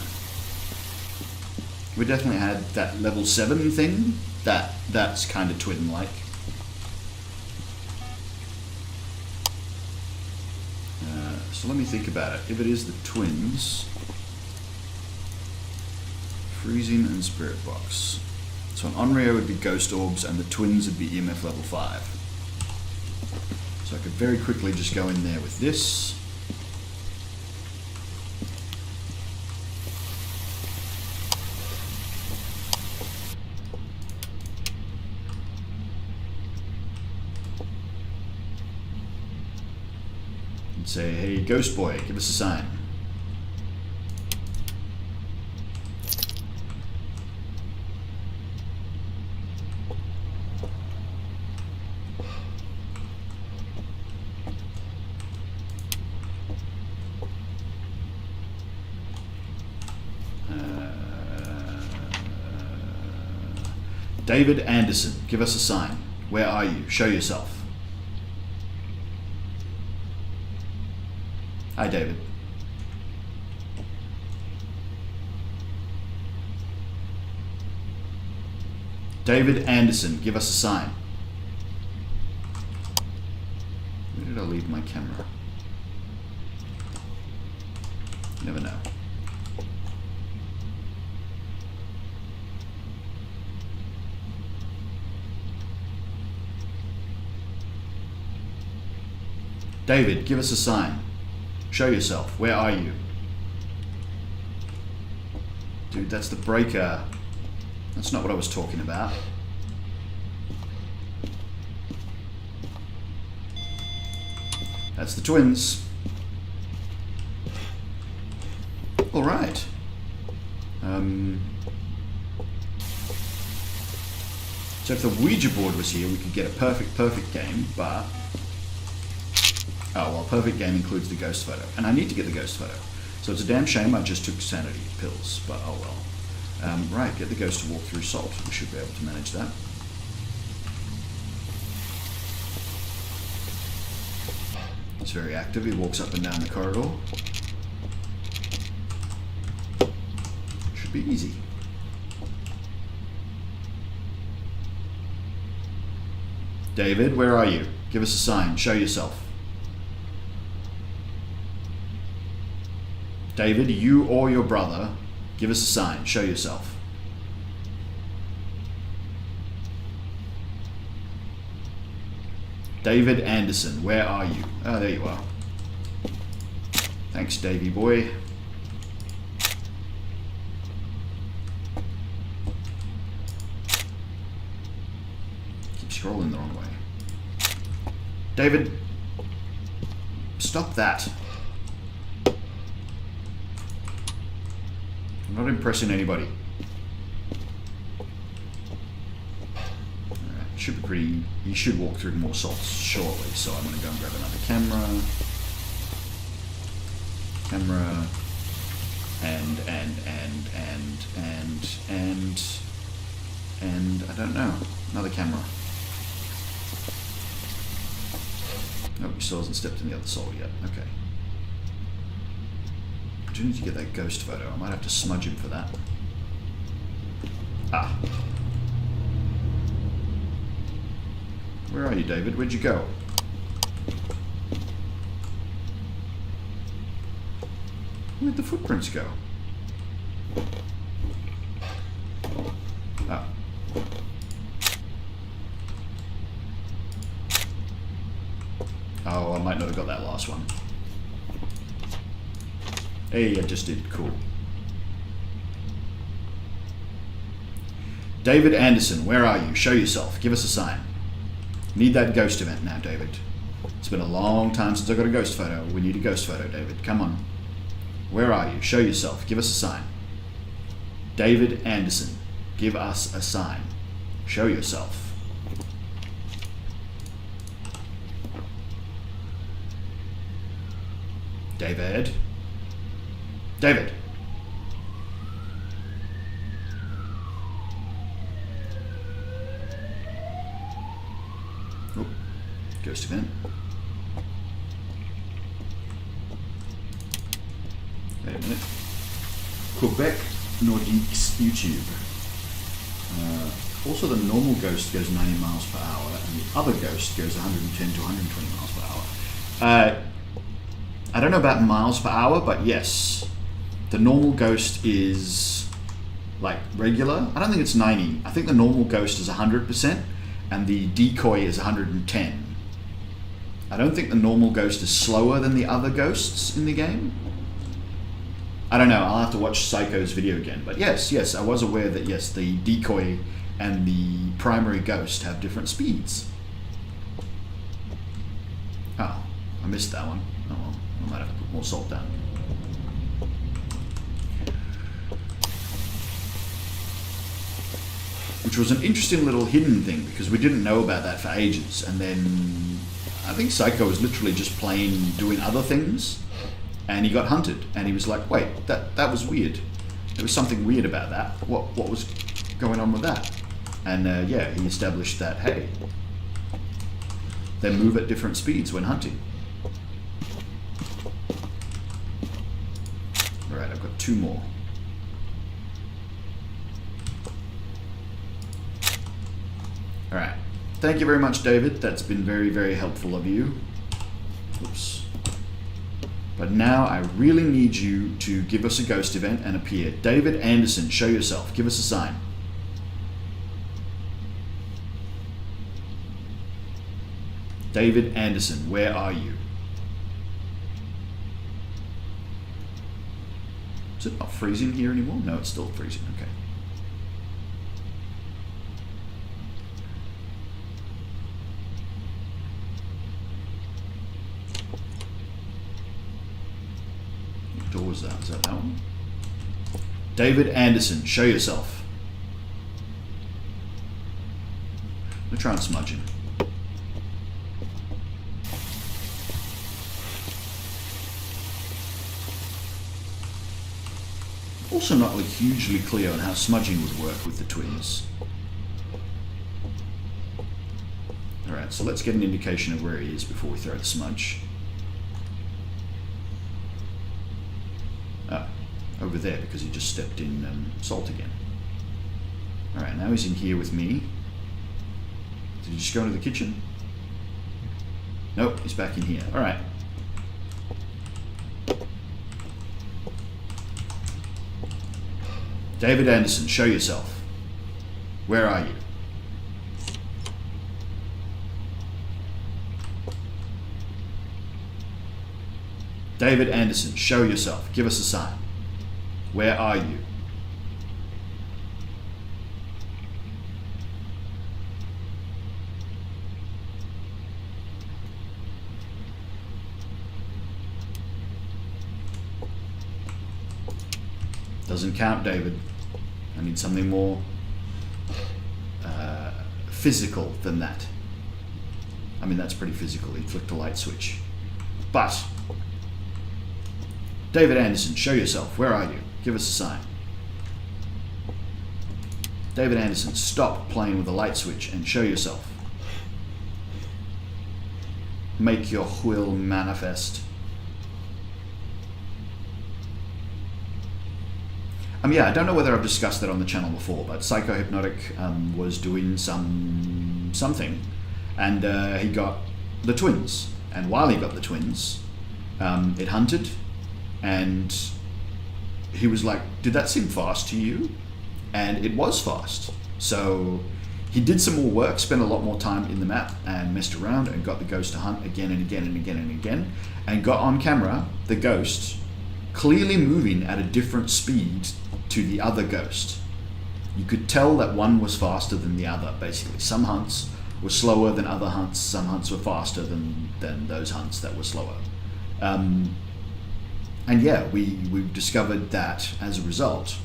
We definitely had that level 7 thing. That's kind of twin-like. So let me think about it. If it is the twins, freezing and spirit box. So an Onryo would be ghost orbs and the twins would be EMF level 5. So I could very quickly just go in there with this. And say, hey, ghost boy, give us a sign. David Anderson, give us a sign. Where are you? Show yourself. Hi, David. David Anderson, give us a sign. Where did I leave my camera? Never know. David, give us a sign. Show yourself. Where are you? Dude, that's the breaker. That's not what I was talking about. That's the twins. All right. So if the Ouija board was here, we could get a perfect game, but... Oh, well, perfect game includes the ghost photo. And I need to get the ghost photo. So it's a damn shame I just took sanity pills, but oh well. Right, get the ghost to walk through salt. We should be able to manage that. It's very active. He walks up and down the corridor. Should be easy. David, where are you? Give us a sign. Show yourself. David, you or your brother, give us a sign. Show yourself. David Anderson, where are you? Oh, there you are. Thanks, Davey boy. Keep scrolling the wrong way. David, stop that. I'm not impressing anybody. Alright, should be pretty... He should walk through more salts shortly, so I'm going to go and grab another camera. And I don't know. Another camera. Nope, he still hasn't stepped in the other salt yet. Okay. I do need to get that ghost photo. I might have to smudge him for that. Ah. Where are you, David? Where'd you go? Where'd the footprints go? Ah. Oh, I might not have got that last one. Hey, I just did. Cool. David Anderson, where are you? Show yourself. Give us a sign. Need that ghost event now, David. It's been a long time since I got a ghost photo. We need a ghost photo, David. Come on. Where are you? Show yourself. Give us a sign. David Anderson, give us a sign. Show yourself. David? David! Oh, ghost event. minute. Quebec Nordique's YouTube. Also, the normal ghost goes 90 miles per hour, and the other ghost goes 110 to 120 miles per hour. I don't know about miles per hour, but yes, the normal ghost is like regular. I don't think it's 90. I think the normal ghost is 100%, and the decoy is 110. I don't think the normal ghost is slower than the other ghosts in the game. I don't know, I'll have to watch Psycho's video again. But yes, I was aware that yes, the decoy and the primary ghost have different speeds. Oh, I missed that one. Oh well, I might have to put more salt down. Which was an interesting little hidden thing, because we didn't know about that for ages. And then I think Psycho was literally just playing, doing other things, and he got hunted. And he was like, wait, that was weird. There was something weird about that. What was going on with that? And yeah, he established that, hey, they move at different speeds when hunting. Alright, I've got 2 more. Alright. Thank you very much, David. That's been very, very helpful of you. Oops. But now I really need you to give us a ghost event and appear. David Anderson, show yourself. Give us a sign. David Anderson, where are you? Is it not freezing here anymore? No, it's still freezing. Okay. What door was that? Is that one? David Anderson, show yourself. I'm going to try and smudge him. Also not like hugely clear on how smudging would work with the twins. Alright, so let's get an indication of where he is before we throw the smudge. Ah, over there, because he just stepped in salt again. Alright, now he's in here with me. Did he just go into the kitchen? Nope, he's back in here. Alright. David Anderson, show yourself. Where are you? David Anderson, show yourself. Give us a sign. Where are you? Doesn't count, David. I need something more physical than that. I mean, that's pretty physical. He flicked a light switch. But, David Anderson, show yourself. Where are you? Give us a sign. David Anderson, stop playing with a light switch and show yourself. Make your will manifest. Yeah, I don't know whether I've discussed that on the channel before, but Psychohypnotic was doing something, and he got the twins. And while he got the twins, it hunted, and he was like, did that seem fast to you? And it was fast. So he did some more work, spent a lot more time in the map, and messed around, and got the ghost to hunt again and again and again and again, and got on camera the ghost clearly moving at a different speed to the other ghost. You could tell that one was faster than the other, basically. Some hunts were slower than other hunts, some hunts were faster than those hunts that were slower. And yeah, we've discovered that as a result,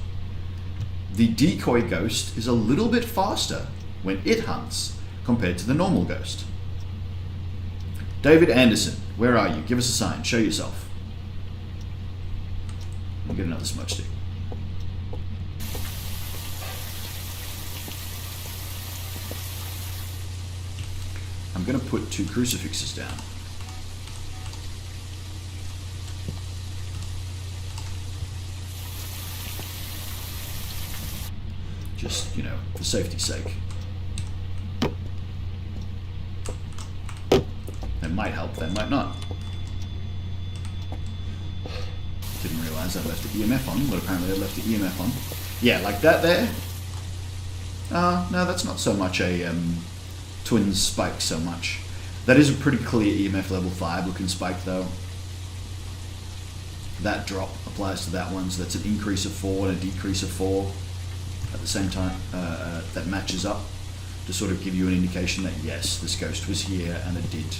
the decoy ghost is a little bit faster when it hunts compared to the normal ghost. David Anderson, where are you? Give us a sign, show yourself. I'll get another smudge stick. I'm going to put 2 crucifixes down. Just, you know, for safety's sake. That might help, that might not. Didn't realise I left the EMF on, but apparently I left the EMF on. Yeah, like that there. No, that's not so much a twin spike so much. That is a pretty clear EMF level 5 looking spike though. That drop applies to that one, so that's an increase of 4 and a decrease of 4 at the same time. That matches up to sort of give you an indication that yes, this ghost was here and it did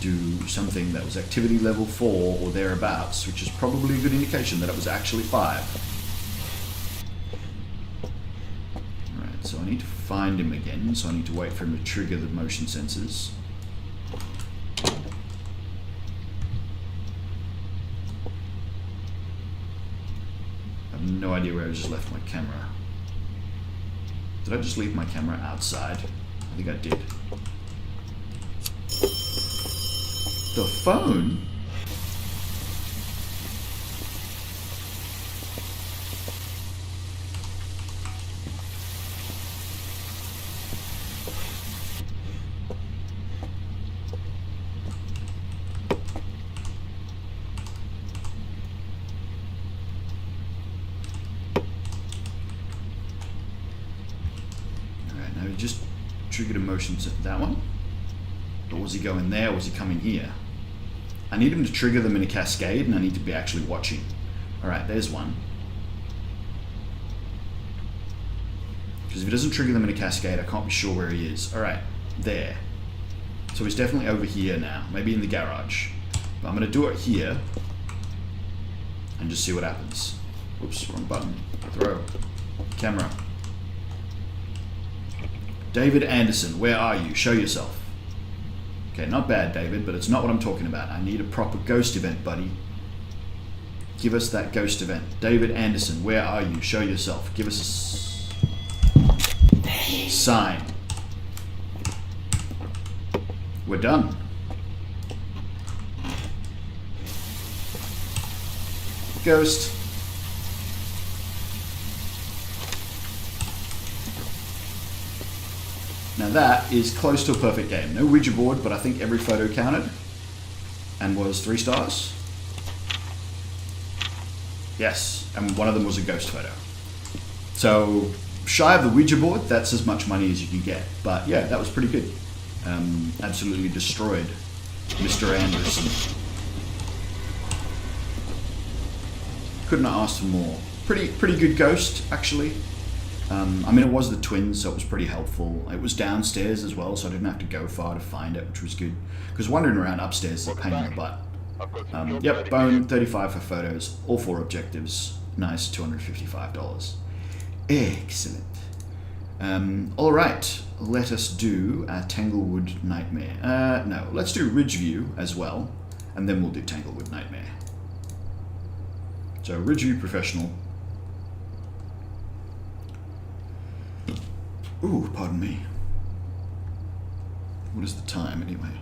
do something that was activity level 4 or thereabouts, which is probably a good indication that it was actually 5. Alright, so I need to find him again, so I need to wait for him to trigger the motion sensors. I have no idea where I just left my camera. Did I just leave my camera outside? I think I did. The phone? Alright, now he just triggered a motion to that one. Or was he going there, or was he coming here? I need him to trigger them in a cascade, and I need to be actually watching. Alright, there's one. Because if he doesn't trigger them in a cascade, I can't be sure where he is. Alright, there. So he's definitely over here now. Maybe in the garage. But I'm going to do it here. And just see what happens. Whoops, wrong button. Throw. Camera. David Anderson, where are you? Show yourself. Okay, not bad, David, but it's not what I'm talking about. I need a proper ghost event, buddy. Give us that ghost event. David Anderson, where are you? Show yourself. Give us a sign. We're done. Ghost. Now that is close to a perfect game. No Ouija board, but I think every photo counted and was 3 stars. Yes, and one of them was a ghost photo. So shy of the Ouija board, that's as much money as you can get. But yeah, that was pretty good. Absolutely destroyed Mr. Anderson. Couldn't have asked for more. Pretty good ghost, actually. I mean, it was the twins, so it was pretty helpful. It was downstairs as well, so I didn't have to go far to find it, which was good. Because wandering around upstairs is a pain in the butt. Yep, bone, 35 for photos, all 4 objectives. Nice, $255. Excellent. Alright, let us do Tanglewood Nightmare. No, let's do Ridgeview as well, and then we'll do Tanglewood Nightmare. So, Ridgeview Professional. Ooh, pardon me. What is the time anyway?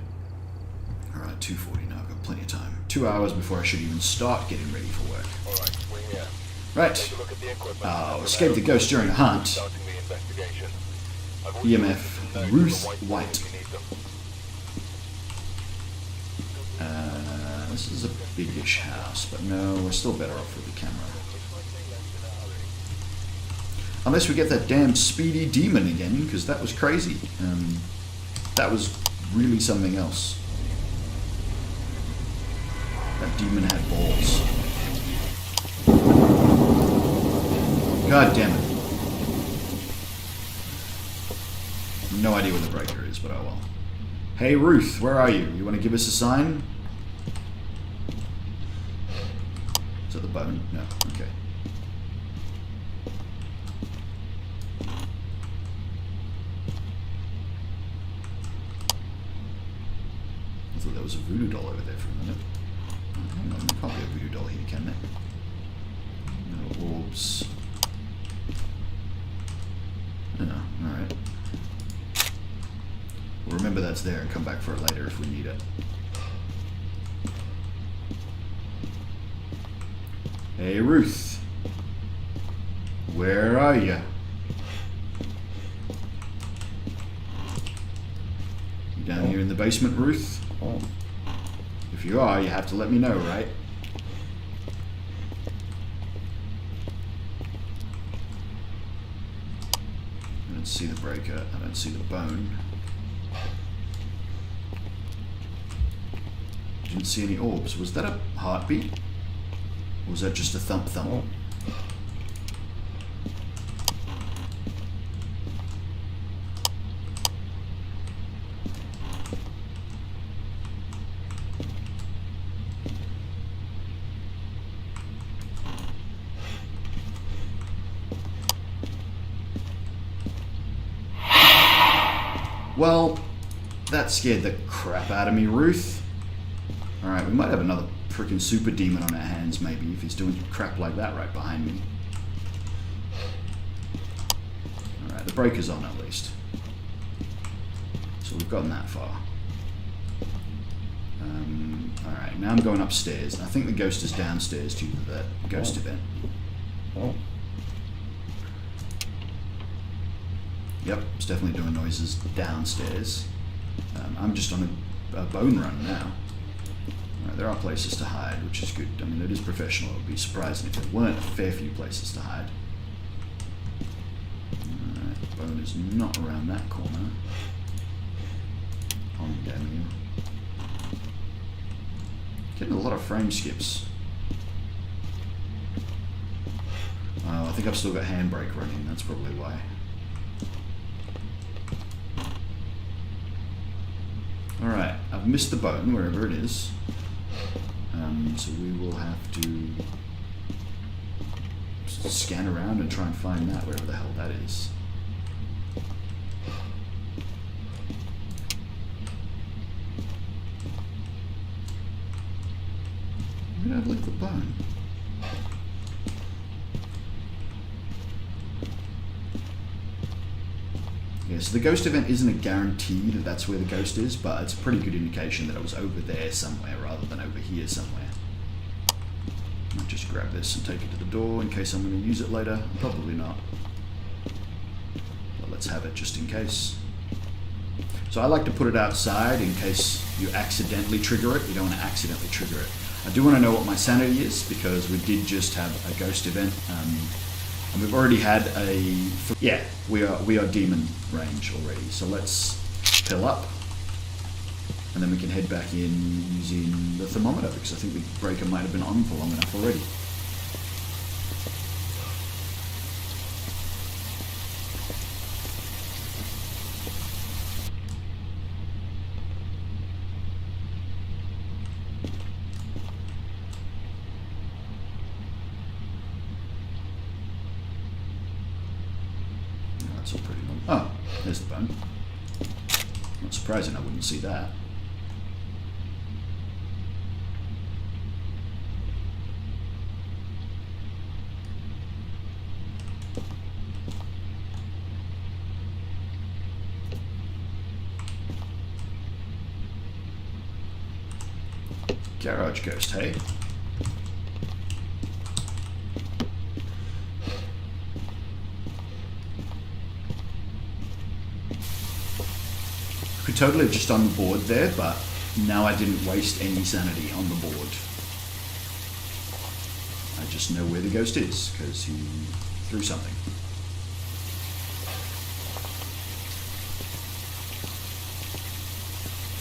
Alright, 2:40 now. I've got plenty of time. 2 hours before I should even start getting ready for work. Alright, we're here. Right. Take a look at the equipment. Escape the ghost during a hunt. Starting the investigation. I've also EMF, notes Ruth on the White. if you need them. This is a big-ish house, but no, we're still better off with the camera. Unless we get that damn speedy demon again, because that was crazy. That was really something else. That demon had balls. God damn it. No idea where the breaker is, but oh well. Hey Ruth, where are you? You want to give us a sign? Is that the bone? No, okay. I thought there was a voodoo doll over there for a minute. Oh, hang on, there can't be a voodoo doll here, can there? No orbs. No, alright. We'll remember that's there and come back for it later if we need it. Hey Ruth. Where are you? You down here in the basement, Ruth? If you are, you have to let me know, right? I don't see the breaker. I don't see the bone. Didn't see any orbs. Was that a heartbeat? Or was that just a thump thump? Well, that scared the crap out of me, Ruth. Alright, we might have another freaking super demon on our hands, maybe, if he's doing crap like that right behind me. Alright, the breaker's on at least. So we've gotten that far. Alright, now I'm going upstairs. I think the ghost is downstairs due to that ghost event. Yep, it's definitely doing noises downstairs. I'm just on a bone run now. Right, there are places to hide, which is good. I mean, it is professional. It would be surprising if there weren't a fair few places to hide. Alright, bone is not around that corner. On damn you. Getting a lot of frame skips. Oh, I think I've still got handbrake running. That's probably why. Alright, I've missed the bone, wherever it is. So we will have to scan around and try and find that, wherever the hell that is. Where did I leave the bone? Yeah, so the ghost event isn't a guarantee that that's where the ghost is, but it's a pretty good indication that it was over there somewhere rather than over here somewhere. I'll just grab this and take it to the door in case I'm going to use it later. Probably not. But let's have it just in case. So I like to put it outside in case you accidentally trigger it. You don't want to accidentally trigger it. I do want to know what my sanity is because we did just have a ghost event. And we've already had a... Yeah, we are demon range already. So let's fill up. And then we can head back in using the thermometer because I think the breaker might have been on for long enough already. That's all pretty normal. Oh, there's the bone. Not surprising I wouldn't see that. Garage ghost, hey? Could totally have just on the board there, but now I didn't waste any sanity on the board. I just know where the ghost is, because he threw something.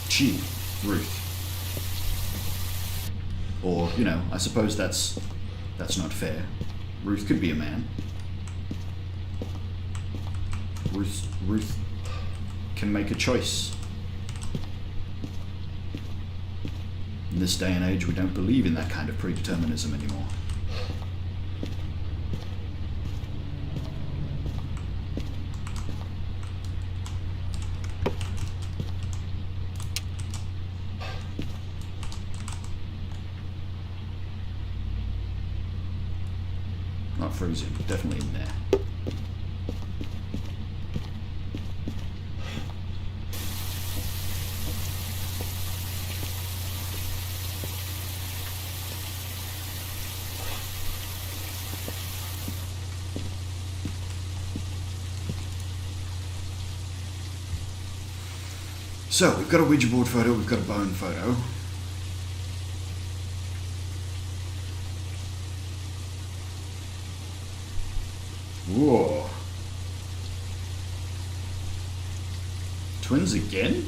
She, Ruth. Or, you know, I suppose that's not fair. Ruth could be a man. Ruth can make a choice. In this day and age, we don't believe in that kind of predeterminism anymore. Not freezing, definitely in there. So, we've got a Ouija board photo, we've got a bone photo. Whoa. Twins again?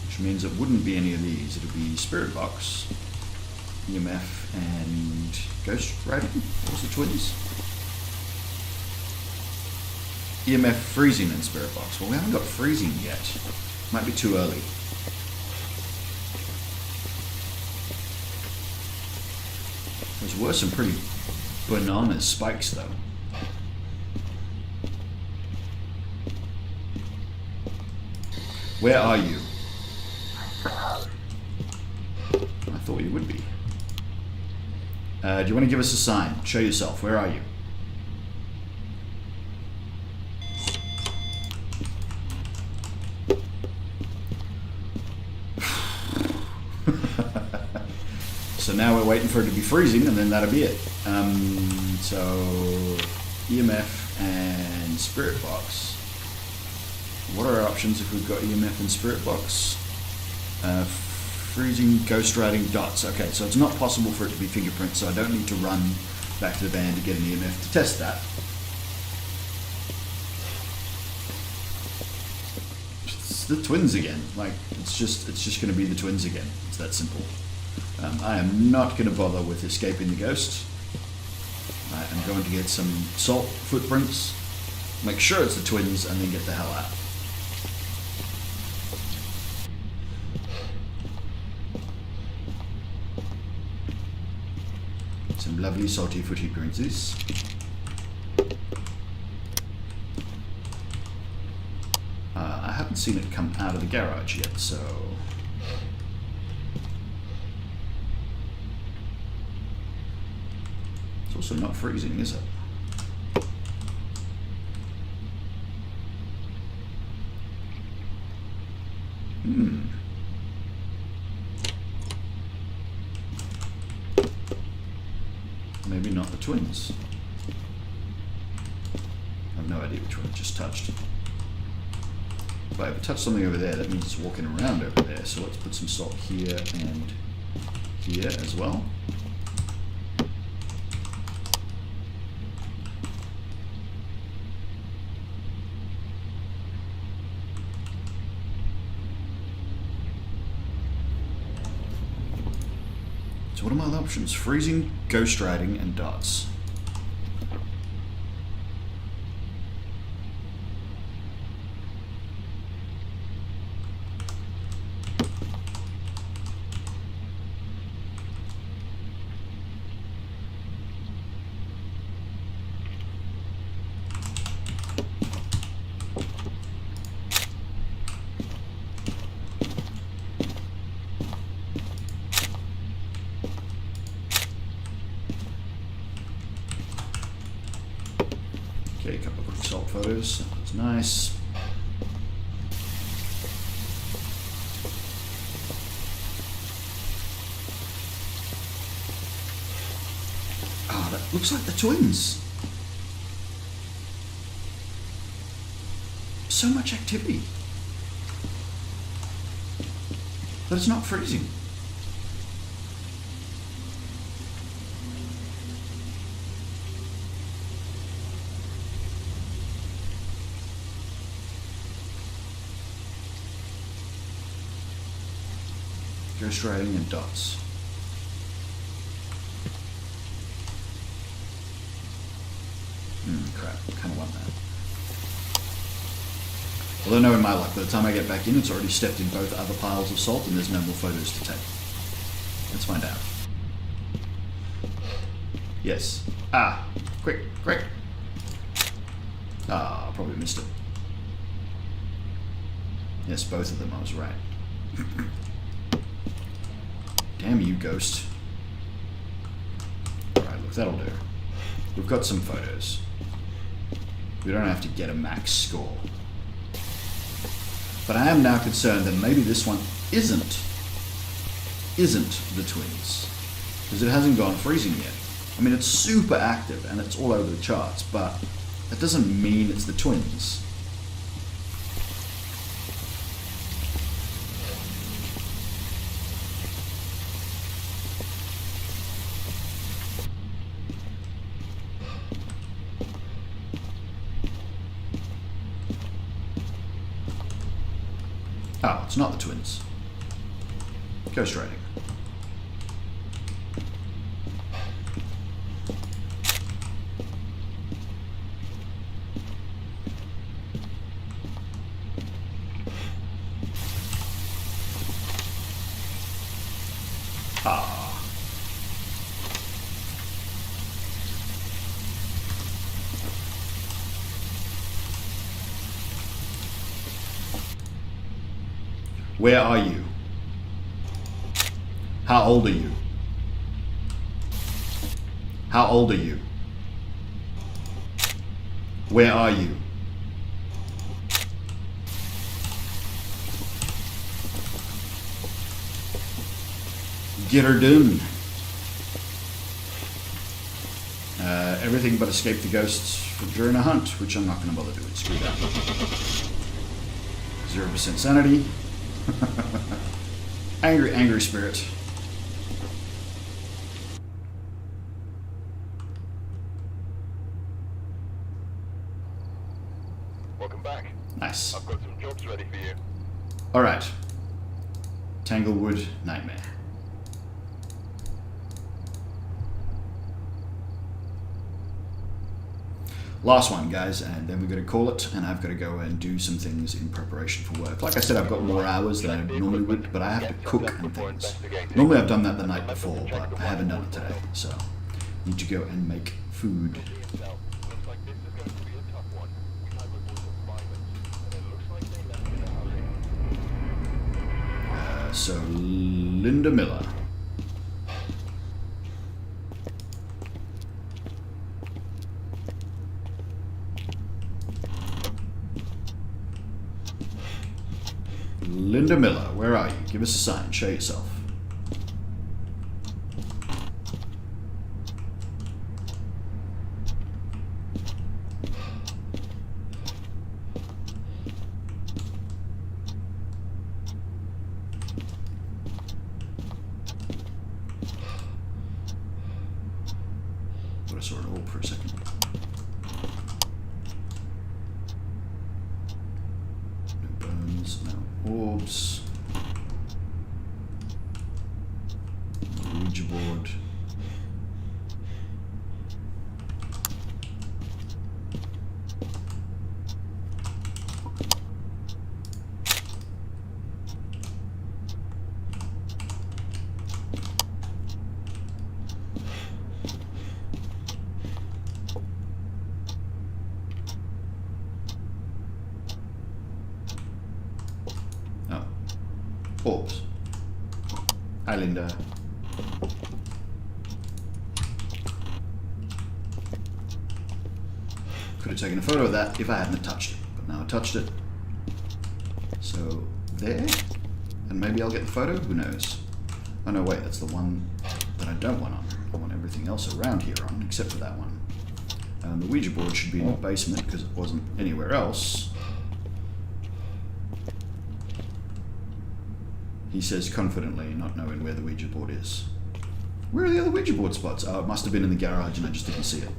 Which means it wouldn't be any of these. It would be Spirit Box, EMF, and Ghost Writing. What was the twins? EMF, Freezing, and Spirit Box. Well, we haven't got Freezing yet. Might be too early. Those were some pretty bananas spikes, though. Where are you? I thought you would be. Do you want to give us a sign? Show yourself. Where are you? So now we're waiting for it to be freezing, and then that'll be it. So EMF and Spirit Box. What are our options if we've got EMF and Spirit Box? Freezing, Ghost Writing, dots. Okay, so it's not possible for it to be fingerprints, so I don't need to run back to the van to get an EMF to test that. It's the twins again. Like, it's just going to be the twins again. It's that simple. I am not going to bother with escaping the ghost. I am going to get some salt footprints, make sure it's the twins, and then get the hell out. Some lovely salty footprints. I haven't seen it come out of the garage yet, so... It's also not freezing, is it? Maybe not the twins. I have no idea which one I just touched. But if I touch something over there, that means it's walking around over there. So let's put some salt here and here as well. So what are my other options? Freezing, Ghost Writing, and dots. Okay, a couple of quick salt photos. That's nice. Ah, that looks like the twins. So much activity. But it's not freezing. Ghost Writing and dots. Crap, I kind of want that. Although knowing my luck, by the time I get back in, it's already stepped in both other piles of salt and there's no more photos to take. Let's find out. Yes. Ah, quick. Ah, I probably missed it. Yes, both of them, I was right. Damn you, ghost. Alright, look, that'll do. We've got some photos. We don't have to get a max score. But I am now concerned that maybe this one isn't the twins. Because it hasn't gone freezing yet. I mean, it's super active and it's all over the charts, but that doesn't mean it's the twins. Oh, it's not the twins. Ghost writing. Ah. Where are you? How old are you? How old are you? Where are you? Get her done. Everything but escape the ghosts during a hunt, which I'm not going to bother doing. Screw that. 0% sanity. Angry spirit. Welcome back. Nice. I've got some jobs ready for you. Alright. Tanglewood Nightmare. Last one, guys, and then we're going to call it, and I've got to go and do some things in preparation for work. Like I said, I've got more hours than I normally would, but I have to cook and things. Normally I've done that the night before, but I haven't done it today, so I need to go and make food. Looks like this is going to be a tough one. We've had reports of violence, and it looks like they left in a hurry. So, Linda Miller. Linda Miller, where are you? Give us a sign. Show yourself. Thought I saw it all for a second. No bones, no orbs. Ouija board. Oh. Orbs. Hi, Linda. Could have taken a photo of that if I hadn't touched it, but now I touched it. So, there. And maybe I'll get the photo, who knows? Oh no, wait, that's the one that I don't want on. I want everything else around here on, except for that one. The Ouija board should be in the basement because it wasn't anywhere else. He says confidently, not knowing where the Ouija board is. Where are the other Ouija board spots? Oh, it must have been in the garage and I just didn't see it.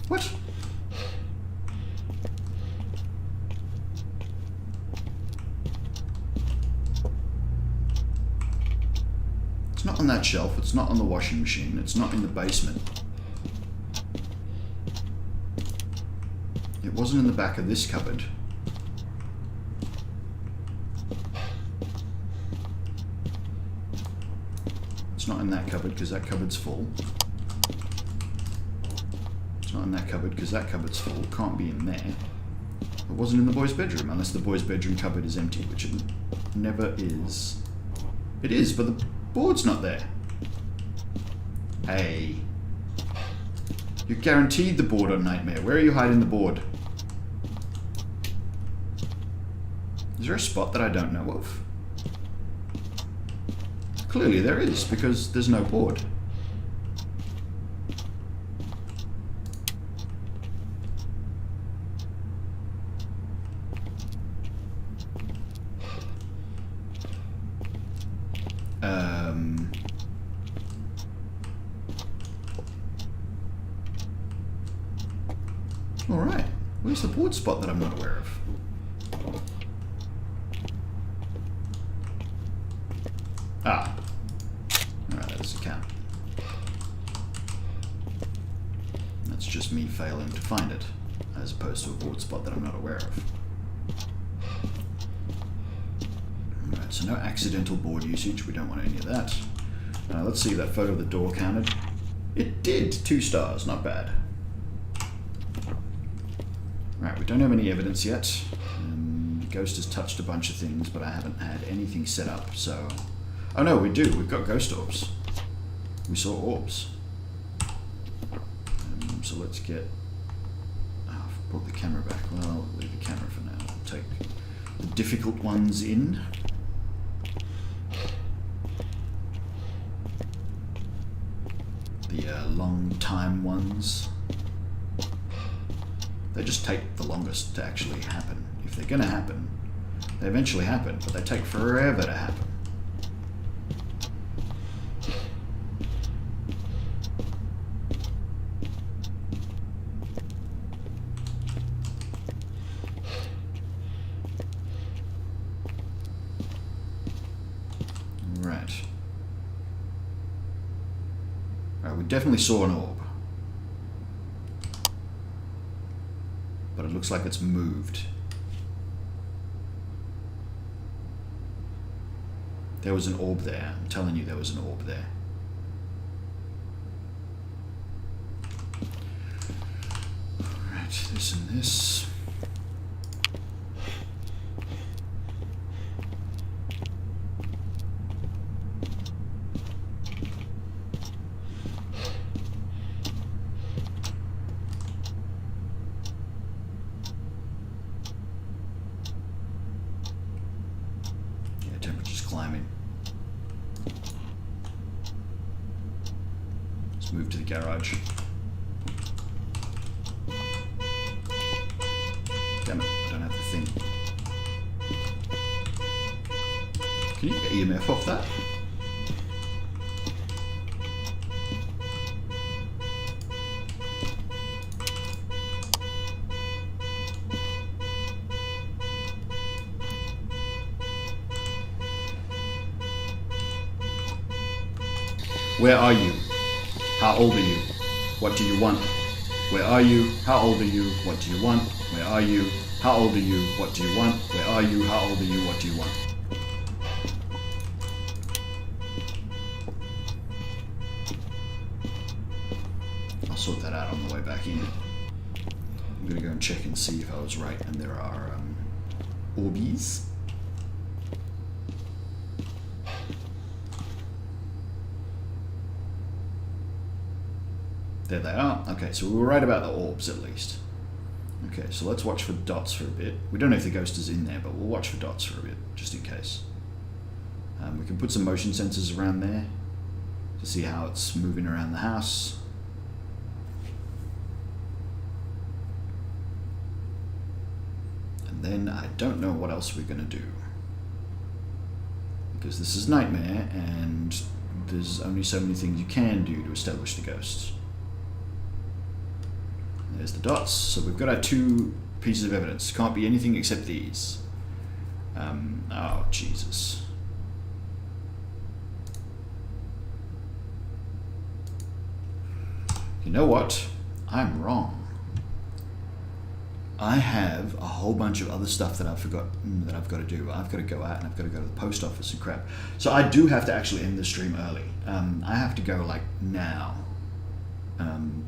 What? It's not on that shelf, it's not on the washing machine, it's not in the basement. It wasn't in the back of this cupboard. It's not in that cupboard because that cupboard's full. It's not in that cupboard because that cupboard's full. Can't be in there. It wasn't in the boys' bedroom unless the boys' bedroom cupboard is empty, which it never is. It is, but the board's not there. Hey. You're guaranteed the board on Nightmare. Where are you hiding the board? Is there a spot that I don't know of? Clearly there is, because there's no board. Alright. Where's the board spot that I'm not aware of? Ah. Alright, that doesn't count. That's just me failing to find it, as opposed to a board spot that I'm not aware of. Alright, so no accidental board usage. We don't want any of that. Let's see if that photo of the door counted. It did! 2 stars, not bad. Right, we don't have any evidence yet. The ghost has touched a bunch of things, but I haven't had anything set up, so... Oh no, we do. We've got ghost orbs. We saw orbs. So let's get... Oh, I've brought the camera back. Well, I'll leave the camera for now. I'll take the difficult ones in. The long time ones. They just take the longest to actually happen. If they're going to happen, they eventually happen, but they take forever to happen. Right. Right, we definitely saw an orb. But it looks like it's moved. There was an orb there. I'm telling you, there was an orb there. Alright, this and this. Climbing. Let's move to the garage. Damn it, I don't have the thing. Can you get EMF off that? Where are you? How old are you? What do you want? Where are you? How old are you? What do you want? Where are you? How old are you? What do you want? Where are you? How old are you? What do you want? I'll sort that out on the way back in. I'm gonna go and check and see if I was right, and there are orbies. There they are. Okay, so we were right about the orbs at least. Okay, so let's watch for dots for a bit. We don't know if the ghost is in there, but we'll watch for dots for a bit, just in case. We can put some motion sensors around there to see how it's moving around the house. And then I don't know what else we're going to do. Because this is Nightmare, and there's only so many things you can do to establish the ghosts. There's the dots. So we've got our 2 pieces of evidence. Can't be anything except these. Oh, Jesus. You know what? I'm wrong. I have a whole bunch of other stuff that I've forgotten that I've got to do. I've got to go out and I've got to go to the post office and crap. So I do have to actually end the stream early. I have to go like now.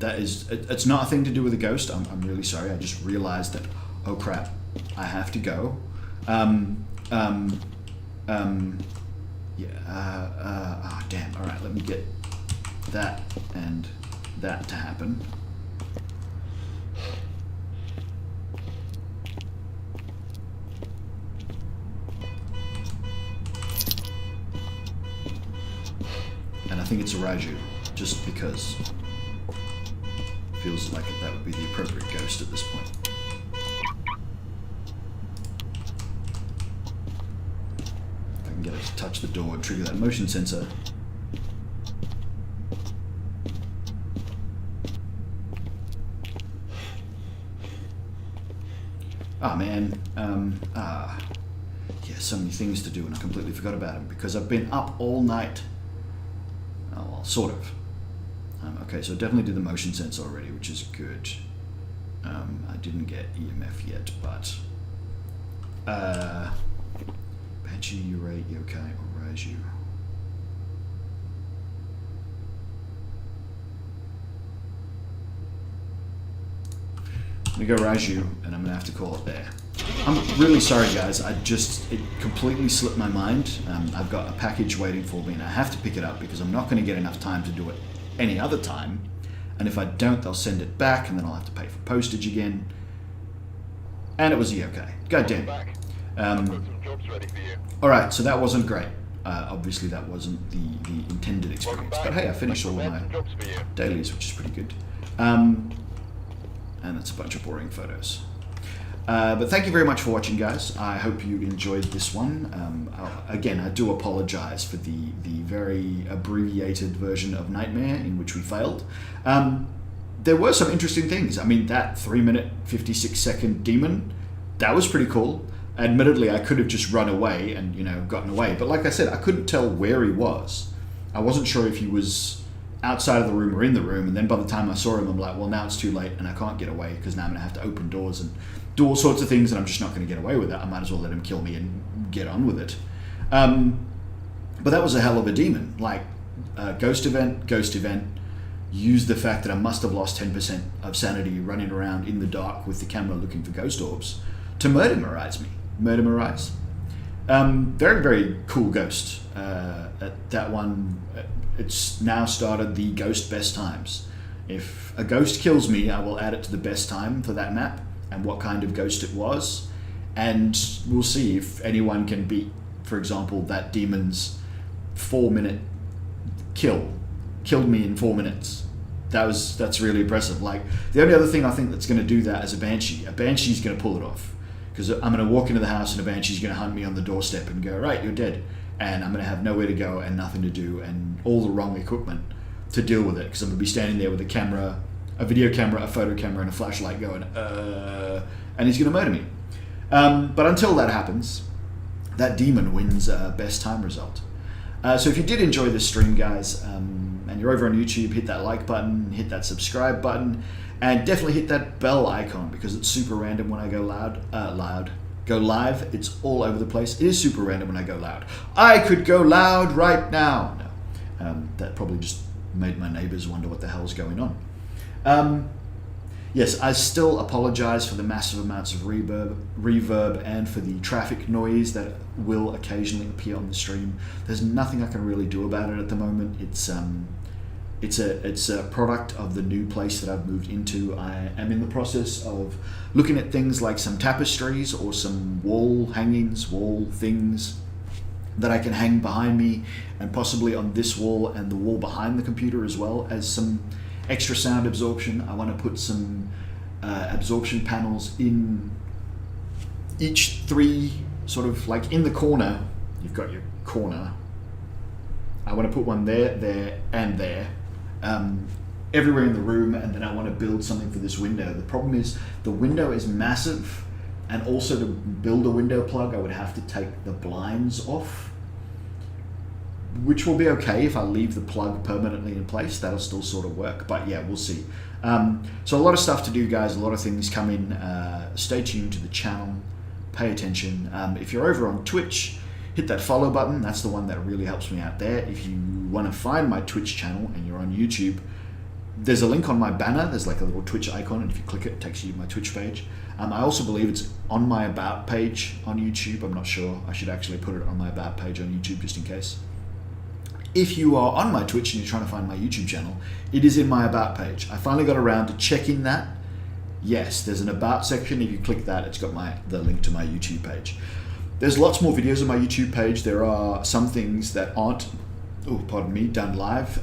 It's not a thing to do with a ghost. I'm really sorry. I just realized that, oh crap, I have to go. Oh damn. All right, let me get that and that to happen. think it's a Raju, just because. Feels like that would be the appropriate ghost at this point. If I can get it to touch the door and trigger that motion sensor. Ah, man. Yeah, so many things to do and I completely forgot about them because I've been up all night. Oh, well, sort of. Okay, so I definitely did the motion sensor already, which is good. I didn't get EMF yet, but... Banshee, Urate, Yokai, or Raju. I'm gonna go Raju, and I'm gonna have to call it there. I'm really sorry, guys. It completely slipped my mind. I've got a package waiting for me, and I have to pick it up because I'm not going to get enough time to do it any other time. And if I don't, they'll send it back, and then I'll have to pay for postage again. And it was a yokai. God damn. All right, so that wasn't great. Obviously, that wasn't the intended experience. But hey, I finished all my dailies, which is pretty good. And it's a bunch of boring photos. But thank you very much for watching, guys. I hope you enjoyed this one. Again, I do apologize for the very abbreviated version of Nightmare in which we failed. There were some interesting things. I mean, that 3-minute, 56-second demon, that was pretty cool. Admittedly, I could have just run away and, gotten away. But like I said, I couldn't tell where he was. I wasn't sure if he was outside of the room or in the room. And then by the time I saw him, I'm like, well, now it's too late and I can't get away because now I'm going to have to open doors and do all sorts of things, and I'm just not going to get away with it. I might as well let him kill me and get on with it. But that was a hell of a demon. Like, ghost event, use the fact that I must have lost 10% of sanity running around in the dark with the camera looking for ghost orbs to murder-merize me. Murder-merize. Very, very cool ghost. That one, it's now started the ghost best times. If a ghost kills me, I will add it to the best time for that map and what kind of ghost it was, and we'll see if anyone can beat, for example, that demon's 4-minute kill. Killed me in 4 minutes. That's really impressive. Like, the only other thing I think that's going to do that is a Banshee's going to pull it off, because I'm going to walk into the house and a Banshee's going to hunt me on the doorstep and go, right, you're dead, and I'm going to have nowhere to go and nothing to do and all the wrong equipment to deal with it, because I'm going to be standing there with a camera, a video camera, a photo camera, and a flashlight going, and he's going to murder me. But until that happens, that demon wins best time result. So if you did enjoy this stream, guys, and you're over on YouTube, hit that like button, hit that subscribe button, and definitely hit that bell icon, because it's super random when I go go live. It's all over the place. It is super random when I go loud. I could go loud right now. No, that probably just made my neighbors wonder what the hell's going on. Yes, I still apologize for the massive amounts of reverb and for the traffic noise that will occasionally appear on the stream. There's nothing I can really do about it at the moment. It's a product of the new place that I've moved into. I am in the process of looking at things like some tapestries or some wall hangings, wall things that I can hang behind me, and possibly on this wall and the wall behind the computer as well, as some extra sound absorption. I want to put some absorption panels in each 3, sort of like in the corner. You've got your corner. I want to put one there, and there. Everywhere in the room, and then I want to build something for this window. The problem is the window is massive, and also to build a window plug, I would have to take the blinds off, which will be okay if I leave the plug permanently in place. That'll still sort of work, but yeah, we'll see. So a lot of stuff to do, guys, a lot of things coming. Stay tuned to the channel, pay attention. If you're over on Twitch, hit that follow button. That's the one that really helps me out there. If you want to find my Twitch channel and you're on YouTube, there's a link on my banner. There's like a little Twitch icon, and if you click it, it takes you to my Twitch page. I also believe it's on my About page on YouTube. I'm not sure. I should actually put it on my About page on YouTube just in case. If you are on my Twitch and you're trying to find my YouTube channel, it is in my About page. I finally got around to checking that. Yes, there's an About section. If you click that, it's got the link to my YouTube page. There's lots more videos on my YouTube page. There are some things that aren't pardon me, done live.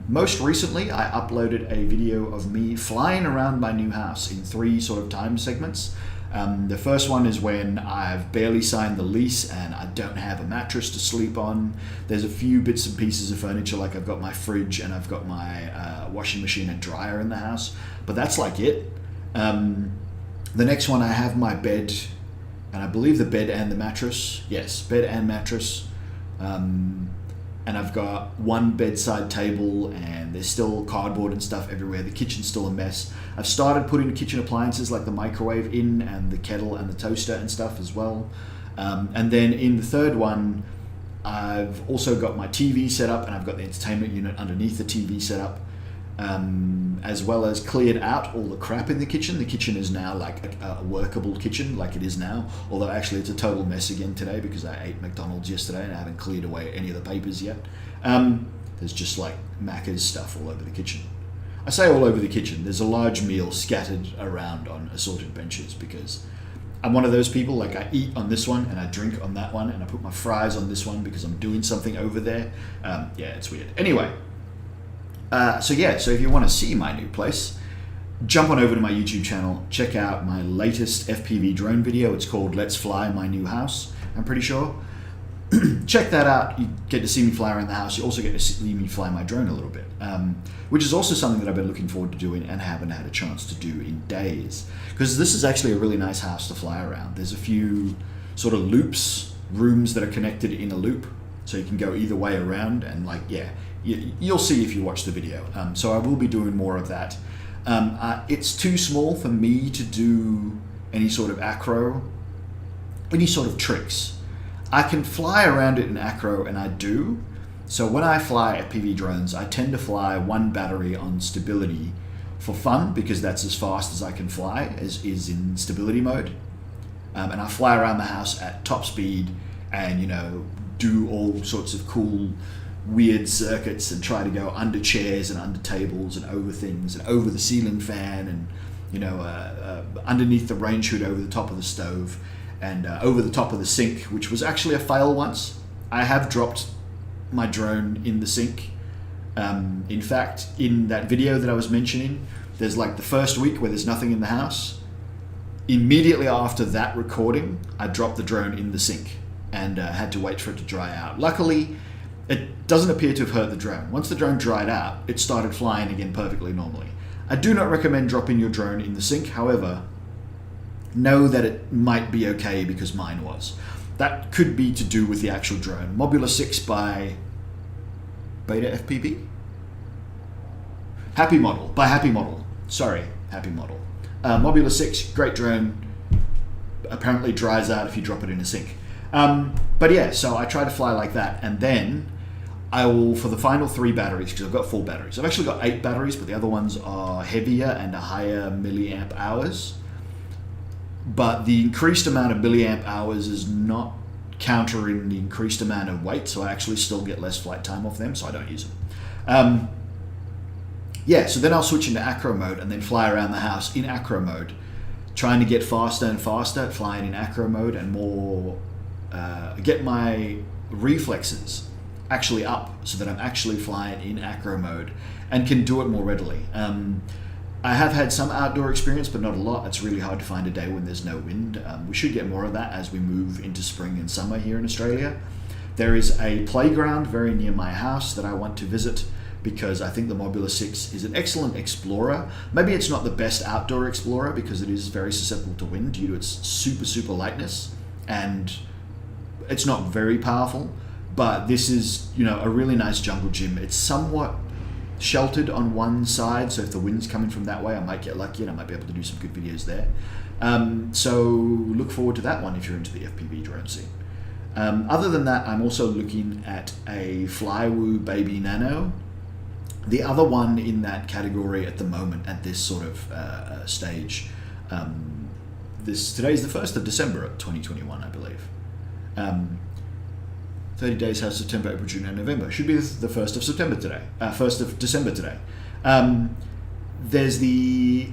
Most recently, I uploaded a video of me flying around my new house in 3 sort of time segments. The first one is when I've barely signed the lease and I don't have a mattress to sleep on. There's a few bits and pieces of furniture, like I've got my fridge and I've got my washing machine and dryer in the house, but that's like it. The next one, I have my bed, and I believe the bed and the mattress. Yes, bed and mattress. And I've got one bedside table, and there's still cardboard and stuff everywhere. The kitchen's still a mess. I've started putting kitchen appliances like the microwave in, and the kettle and the toaster and stuff as well. And then in the third one, I've also got my TV set up, and I've got the entertainment unit underneath the TV set up, as well as cleared out all the crap in the kitchen. The kitchen is now like a workable kitchen, like it is now, although actually it's a total mess again today because I ate McDonald's yesterday and I haven't cleared away any of the papers yet. There's just like Macca's stuff all over the kitchen. I say all over the kitchen, there's a large meal scattered around on assorted benches because I'm one of those people, like I eat on this one and I drink on that one and I put my fries on this one because I'm doing something over there. Yeah, it's weird. Anyway, so if you want to see my new place, jump on over to my YouTube channel, check out my latest FPV drone video. It's called Let's Fly My New House, I'm pretty sure. Check that out. You get to see me fly around the house. You also get to see me fly my drone a little bit, which is also something that I've been looking forward to doing and haven't had a chance to do in days. Because this is actually a really nice house to fly around. There's a few sort of loops, rooms that are connected in a loop, so you can go either way around, and you'll see if you watch the video. So I will be doing more of that. It's too small for me to do any sort of acro, any sort of tricks. I can fly around it in acro, and I do. So when I fly FPV drones, I tend to fly 1 battery on stability for fun, because that's as fast as I can fly, as is in stability mode. And I fly around the house at top speed and, do all sorts of cool weird circuits and try to go under chairs and under tables and over things and over the ceiling fan and underneath the range hood over the top of the stove and over the top of the sink, which was actually a fail once. I have dropped my drone in the sink. In fact, in that video that I was mentioning, there's like the first week where there's nothing in the house. Immediately after that recording, I dropped the drone in the sink and had to wait for it to dry out. Luckily, it doesn't appear to have hurt the drone. Once the drone dried out, it started flying again perfectly normally. I do not recommend dropping your drone in the sink. However, know that it might be okay because mine was. That could be to do with the actual drone. Mobula 6 by Beta FPV? Happy Model. Sorry, Happy Model. Mobula 6, great drone. Apparently dries out if you drop it in a sink. But yeah, so I try to fly like that, and then I will, for the final 3 batteries, because I've got 4 batteries. I've actually got 8 batteries, but the other ones are heavier and a higher milliamp hours. But the increased amount of milliamp hours is not countering the increased amount of weight, so I actually still get less flight time off them, so I don't use them. So then I'll switch into acro mode and then fly around the house in acro mode, trying to get faster and faster at flying in acro mode and more, get my reflexes actually up so that I'm actually flying in acro mode and can do it more readily. I have had some outdoor experience, but not a lot. It's really hard to find a day when there's no wind. We should get more of that as we move into spring and summer here in Australia. There is a playground very near my house that I want to visit because I think the Mobula 6 is an excellent explorer. Maybe it's not the best outdoor explorer because it is very susceptible to wind due to its super lightness, and it's not very powerful, but this is, a really nice jungle gym. It's somewhat sheltered on one side, so if the wind's coming from that way, I might get lucky and I might be able to do some good videos there. So look forward to that one if you're into the FPV drone scene. Other than that, I'm also looking at a Flywoo Baby Nano. The other one in that category at the moment, at this sort of stage, today's the 1st of December 2021, I believe. 30 days has September, April, June, and November. Should be the 1st of September today. 1st of December today. There's the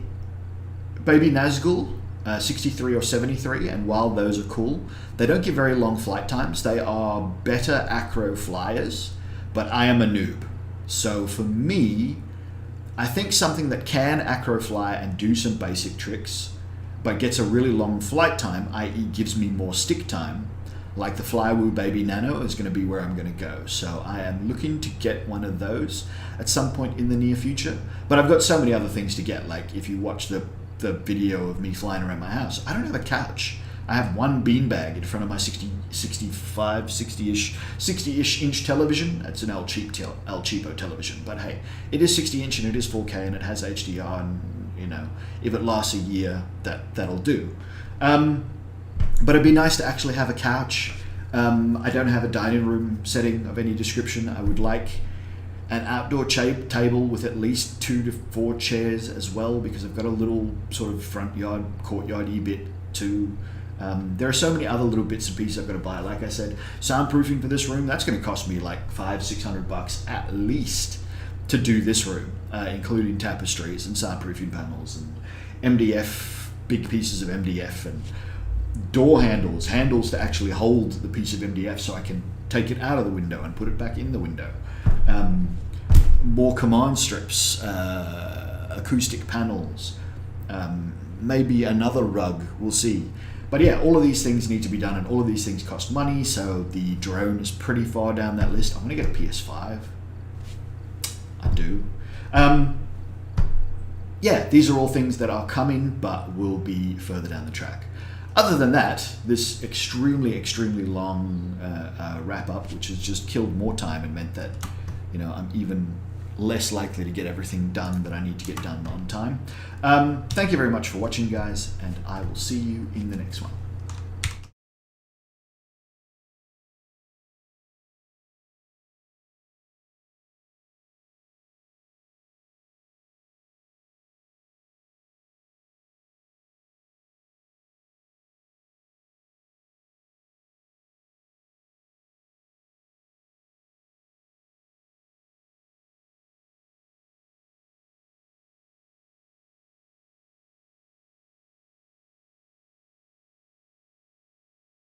Baby Nazgul, 63 or 73, and while those are cool, they don't give very long flight times. They are better acro flyers, but I am a noob. So for me, I think something that can acro fly and do some basic tricks, but gets a really long flight time, i.e. gives me more stick time, like the Flywoo Baby Nano is going to be where I'm going to go. So I am looking to get one of those at some point in the near future. But I've got so many other things to get. Like if you watch the video of me flying around my house, I don't have a couch. I have one beanbag in front of my 60-ish inch television. It's an El Cheapo television. But hey, it is 60 inch and it is 4K and it has HDR, and you know, if it lasts a year, that'll do. But it'd be nice to actually have a couch. I don't have a dining room setting of any description. I would like an outdoor table with at least 2 to 4 chairs as well, because I've got a little sort of front yard, courtyard-y bit too. There are so many other little bits and pieces I've got to buy. Like I said, soundproofing for this room, that's going to cost me like $500-600 at least to do this room, including tapestries and soundproofing panels and MDF, big pieces of MDF, and door handles to actually hold the piece of MDF so I can take it out of the window and put it back in the window. More command strips, acoustic panels, maybe another rug, we'll see. But yeah, all of these things need to be done and all of these things cost money, so the drone is pretty far down that list. I'm going to get a PS5. I do. Yeah, these are all things that are coming but will be further down the track. Other than that, this extremely, extremely long wrap-up, which has just killed more time and meant that, you know, I'm even less likely to get everything done that I need to get done on time. Thank you very much for watching, guys, and I will see you in the next one.